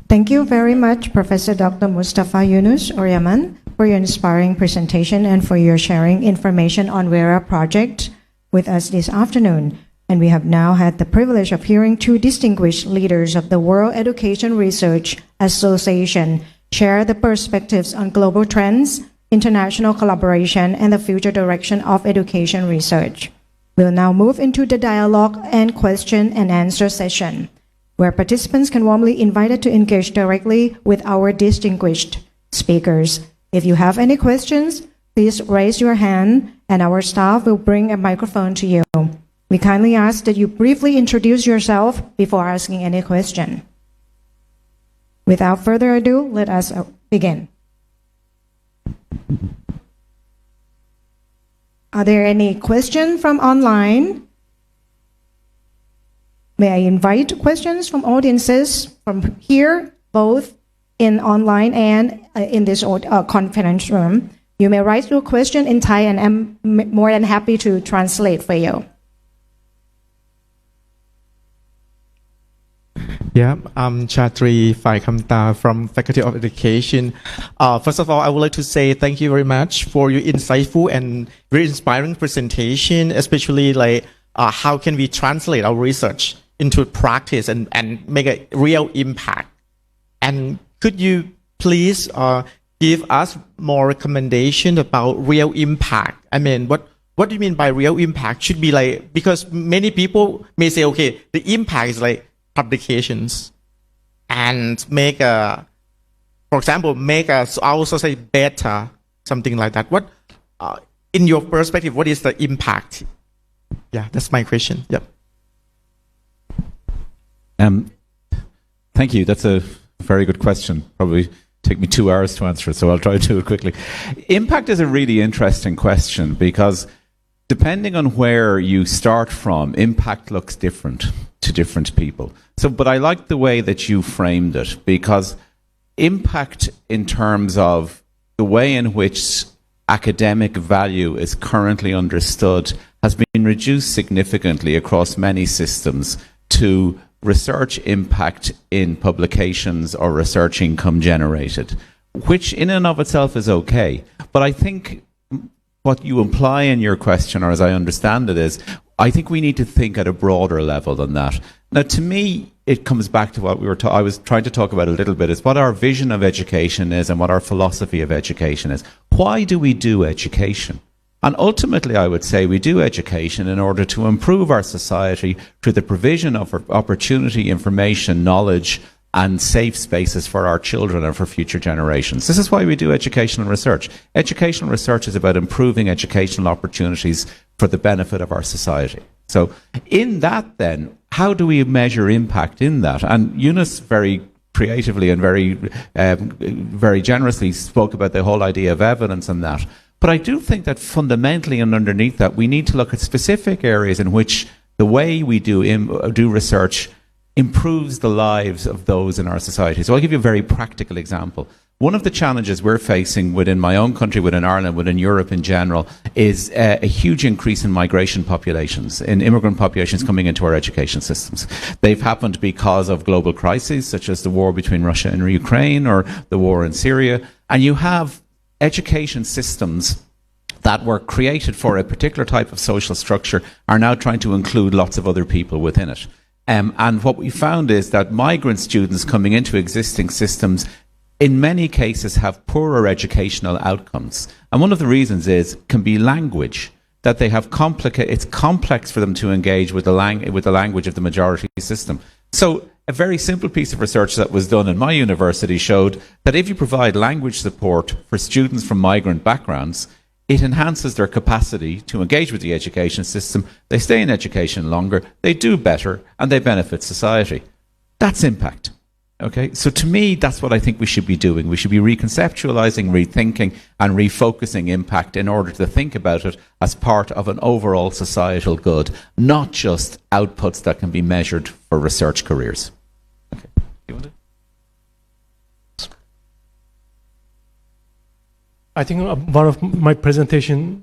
Thank you very much, Professor Dr. Mustafa Yunus Oryaman, for your inspiring presentation and for your sharing information on WERA project with us this afternoon. And we have now had the privilege of hearing 2 distinguished leaders of the World Education Research Association share the perspectives on global trends, international collaboration, and the future direction of education research. We'll now move into the dialogue and question and answer session, where participants can warmly invited to engage directly with our distinguished speakers. If you have any questions, please raise your hand and our staff will bring a microphone to you. We kindly ask that you briefly introduce yourself before asking any question. Without further ado, let us begin. Are there any questions from online? May I invite questions from audiences from here, both in online and in this conference room. You may write your question in Thai and I'm more than happy to translate for you. Yeah, I'm Chatri Phaikamta from Faculty of Education. First of all, I would like to say thank you very much for your insightful and very inspiring presentation, especially like how can we translate our research into practice and make a real impact. And could you please give us more recommendation about real impact? I mean, what do you mean by real impact? Should be like, because many people may say, okay, the impact is like publications and make a, for example, make us our society better, something like that. What, in your perspective, what is the impact? Yeah, that's my question. Yep. Thank you. That's a very good question. Probably take me 2 hours to answer it, so I'll try to do it quickly. Impact is a really interesting question because depending on where you start from, impact looks different to different people. So, but I like the way that you framed it, because impact in terms of the way in which academic value is currently understood has been reduced significantly across many systems to research impact in publications or research income generated, which in and of itself is okay. But I think what you imply in your question, or as I understand it, is I think we need to think at a broader level than that. Now, to me, it comes back to what I was trying to talk about a little bit, is what our vision of education is and what our philosophy of education is. Why do we do education? And ultimately, I would say we do education in order to improve our society through the provision of opportunity, information, knowledge, and safe spaces for our children and for future generations. This is why we do educational research. Educational research is about improving educational opportunities for the benefit of our society. So in that then, how do we measure impact in that? And Eunice very creatively and very generously spoke about the whole idea of evidence and that. But I do think that fundamentally and underneath that, we need to look at specific areas in which the way we do research improves the lives of those in our society. So I'll give you a very practical example. One of the challenges we're facing within my own country, within Ireland, within Europe in general, is a huge increase in migration populations, in immigrant populations coming into our education systems. They've happened because of global crises, such as the war between Russia and Ukraine or the war in Syria. And you have education systems that were created for a particular type of social structure are now trying to include lots of other people within it. And what we found is that migrant students coming into existing systems in many cases have poorer educational outcomes. And one of the reasons can be language, that they have it's complex for them to engage with the language of the majority system. So a very simple piece of research that was done in my university showed that if you provide language support for students from migrant backgrounds, it enhances their capacity to engage with the education system. They stay in education longer, they do better, and they benefit society. That's impact. Okay, so to me, that's what I think we should be doing. We should be reconceptualizing, rethinking, and refocusing impact in order to think about it as part of an overall societal good, not just outputs that can be measured for research careers. Okay, you want to? I think part of my presentation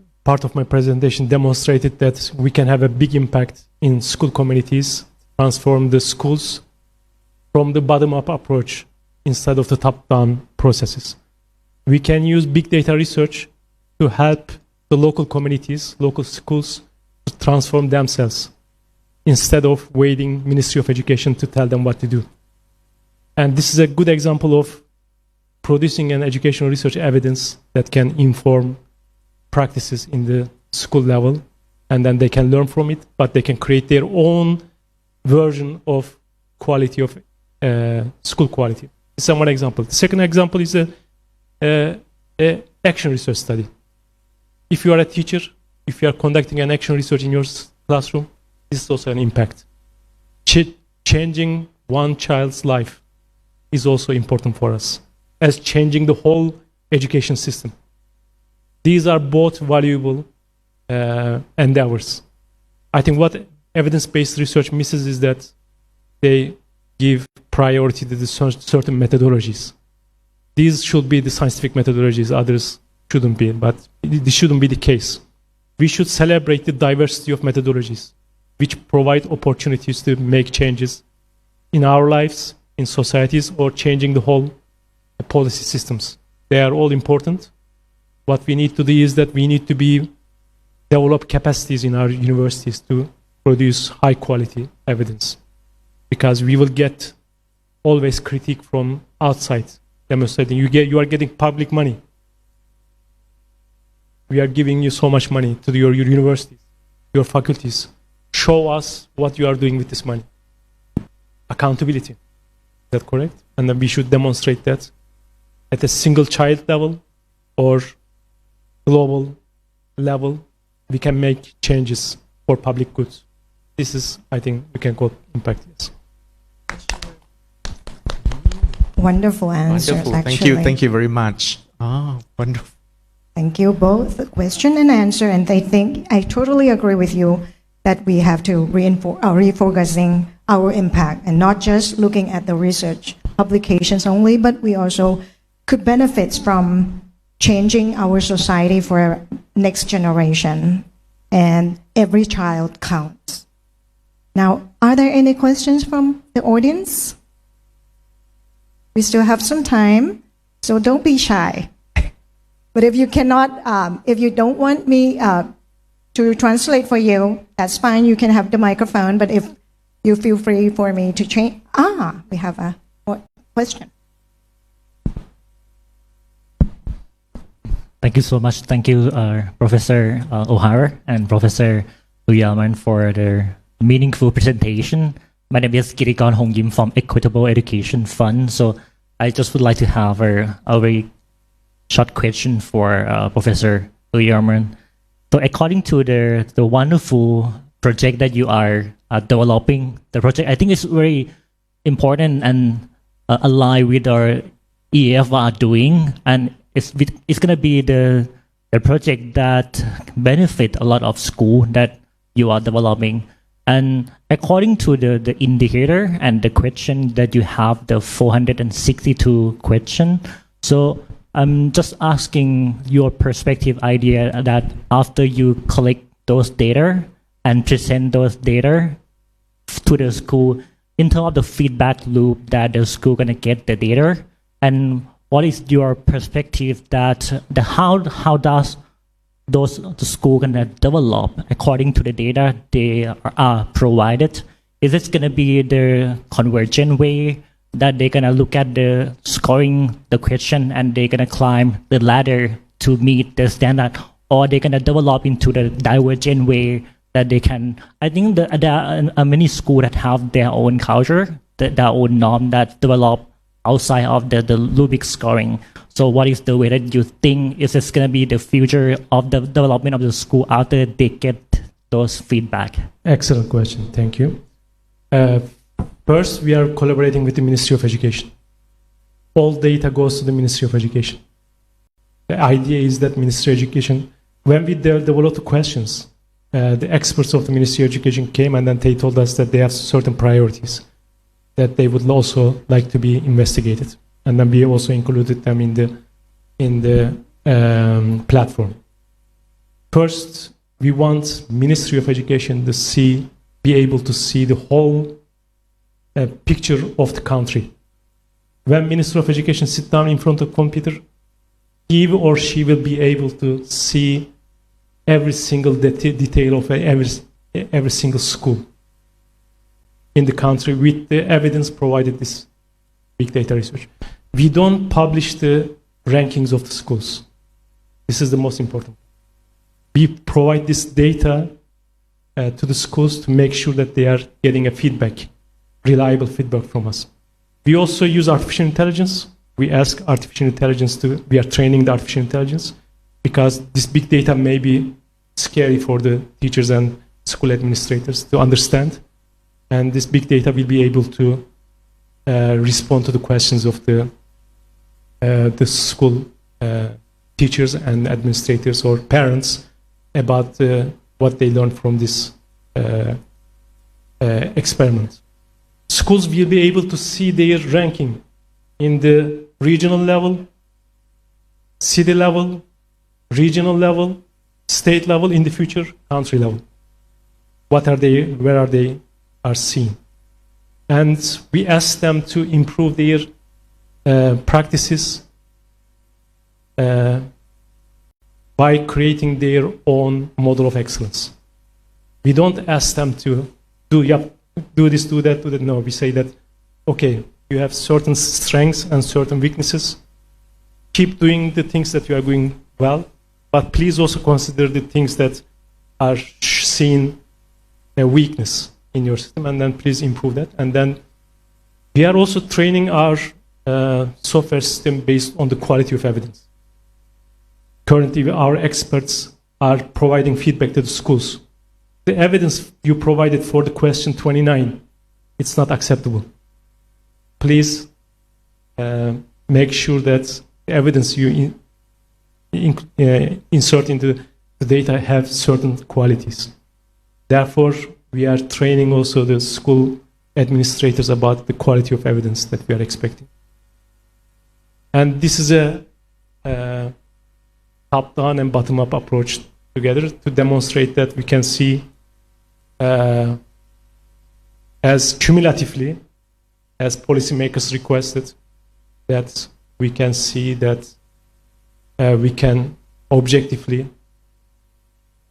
demonstrated that we can have a big impact in school communities, transform the schools from the bottom-up approach instead of the top-down processes. We can use big data research to help the local communities, local schools, to transform themselves instead of waiting Ministry of Education to tell them what to do. And this is a good example of producing an educational research evidence that can inform practices in the school level. and then they can learn from it, but they can create their own version of quality of school quality. This is one example. The second example is a action research study. If you are a teacher, if you are conducting an action research in your classroom, this is also an impact. Changing one child's life is also important for us, as changing the whole education system. These are both valuable endeavors. I think what evidence-based research misses is that they give priority to the certain methodologies. These should be the scientific methodologies, others shouldn't be, but this shouldn't be the case. We should celebrate the diversity of methodologies, which provide opportunities to make changes in our lives, in societies, or changing the whole policy systems. They are all important. What we need to do is that we need to develop capacities in our universities to produce high quality evidence, because we will get always critique from outside demonstrating you are getting public money. We are giving you so much money to your universities, your faculties. Show us what you are doing with this money. Accountability. Is that correct? And then we should demonstrate that at a single child level or global level, we can make changes for public goods. This is, I think, we can call impact. Yes. Wonderful answers, Wonderful. actually. Thank you very much. Oh, wonderful. Thank you both, question and answer. And I think I totally agree with you that we have to refocusing our impact and not just looking at the research publications only, but we also could benefit from changing our society for next generation. And every child counts. Now, are there any questions from the audience? We still have some time, so don't be shy. But if you cannot, if you don't want me to translate for you, that's fine. You can have the microphone. But if you feel free for me to change, we have a question. Thank you so much. Thank you, Professor O'Hara and Professor Luyaman for their meaningful presentation. My name is Kirikon Hong Yim from Equitable Education Fund. So I just would like to have a very short question for Professor Luyaman. So according to the wonderful project that you are developing, the project I think is very important and aligned with our EAF are doing, and it's going to be the project that benefit a lot of school that you are developing. And according to the indicator and the question that you have, the 462 question, so I'm just asking your perspective idea that after you collect those data and present those data to the school, in terms of the feedback loop that the school gonna get the data, and what is your perspective that how does the school gonna develop according to the data they are provided? Is it gonna be the convergent way that they're gonna look at the scoring the question and they're gonna climb the ladder to meet the standard, or they're gonna develop into the divergent way that they can? I think there are many schools that have their own culture, their own norm that develop outside of the rubric scoring. So what is the way that you think is this going to be the future of the development of the school after they get those feedback? Excellent question. Thank you. First, we are collaborating with the Ministry of Education. All data goes to the Ministry of Education. The idea is that Ministry of Education, when we developed the questions, the experts of the Ministry of Education came and then they told us that they have certain priorities that they would also like to be investigated, and then we also included them in the platform. First, we want Ministry of Education to be able to see the whole picture of the country. When Minister of Education sits down in front of a computer, he or she will be able to see every single detail of every single school in the country with the evidence provided this big data research. We don't publish the rankings of the schools. This is the most important. We provide this data to the schools to make sure that they are getting a feedback, reliable feedback from us. We also use artificial intelligence. We ask artificial intelligence we are training the artificial intelligence because this big data may be scary for the teachers and school administrators to understand. And this big data will be able to respond to the questions of the school teachers and administrators or parents about what they learned from this experiment. Schools will be able to see their ranking in the regional level, city level, regional level, state level, in the future, country level. What are they, where are they are seen? And we ask them to improve their practices by creating their own model of excellence. We don't ask them to do this, do that, do that. No, we say that, okay, you have certain strengths and certain weaknesses. Keep doing the things that you are doing well, but please also consider the things that are seen a weakness in your system, and then please improve that. And then we are also training our software system based on the quality of evidence. Currently, our experts are providing feedback to the schools. The evidence you provided for the question 29, it's not acceptable. Please make sure that the evidence you insert into the data have certain qualities. Therefore, we are training also the school administrators about the quality of evidence that we are expecting. And this is a top-down and bottom-up approach together to demonstrate that we can see as cumulatively as policymakers requested, that we can see that we can objectively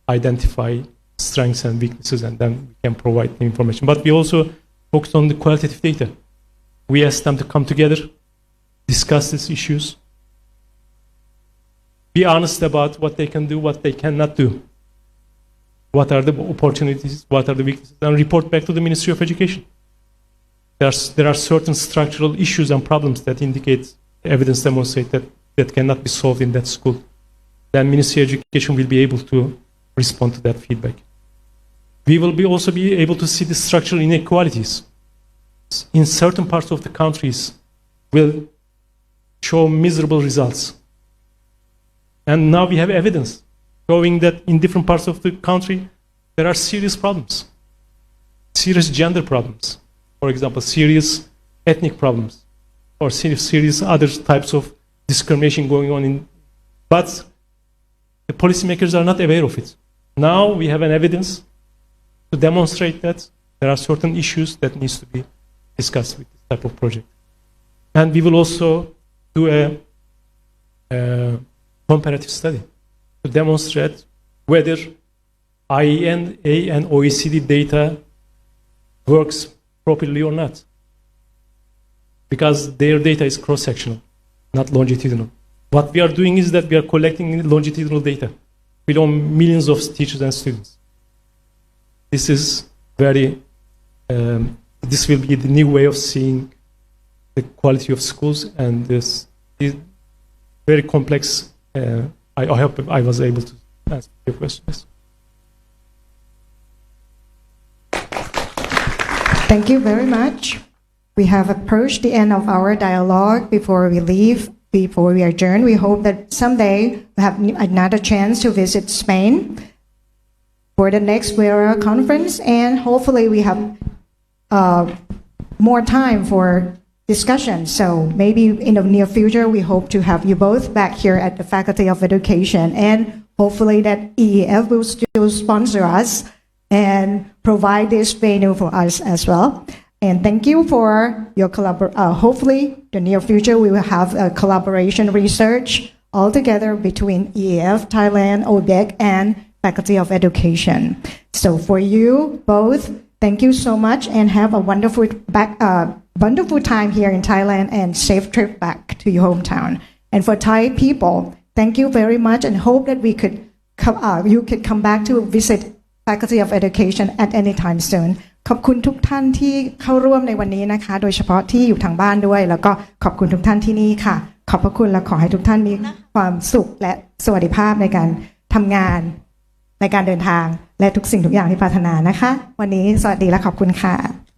identify strengths and weaknesses, and then we can provide the information. But we also focus on the qualitative data. We ask them to come together, discuss these issues, be honest about what they can do, what they cannot do, what are the opportunities, what are the weaknesses, and report back to the Ministry of Education. There are certain structural issues and problems that indicate, evidence demonstrate that cannot be solved in that school. Then Ministry of Education will be able to respond to that feedback. We will also be able to see the structural inequalities. In certain parts of the countries will show miserable results. And now we have evidence showing that in different parts of the country, there are serious problems. Serious gender problems. For example, serious ethnic problems. Or serious other types of discrimination going on. But the policymakers are not aware of it. Now we have an evidence to demonstrate that there are certain issues that needs to be discussed with this type of project. And we will also do a comparative study to demonstrate whether IENA and OECD data works properly or not. Because their data is cross-sectional, not longitudinal. What we are doing is that we are collecting longitudinal data from millions of teachers and students. This is this will be the new way of seeing the quality of schools, and this is very complex. I hope I was able to answer your questions. Thank you very much. We have approached the end of our dialogue. Before we leave, before we adjourn, we hope that someday we have another chance to visit Spain for the next WERA conference, and hopefully we have more time for discussion. So maybe in the near future, we hope to have you both back here at the Faculty of Education, and hopefully that EEF will still sponsor us and provide this venue for us as well. And thank you for your hopefully the near future we will have a collaboration research all together between EEF, Thailand, ODEC, and Faculty of Education. So for you both, thank you so much, and have a wonderful time here in Thailand, and safe trip back to your hometown. And for Thai people, thank you very much, and hope that we could you could come back to visit Faculty of Education at any time soon ขอบคุณทุกท่านที่เข้าร่วมในวันนี้นะคะโดยเฉพาะที่อยู่ทางบ้านด้วยแล้วก็ขอบคุณทุกท่านที่นี่ค่ะขอบพระคุณและขอให้ทุกท่านมีความสุขและสวัสดิภาพในการทำงานในการเดินทางและทุกสิ่งทุกอย่างที่ปรารถนานะคะวันนี้สวัสดีและขอบคุณค่ะ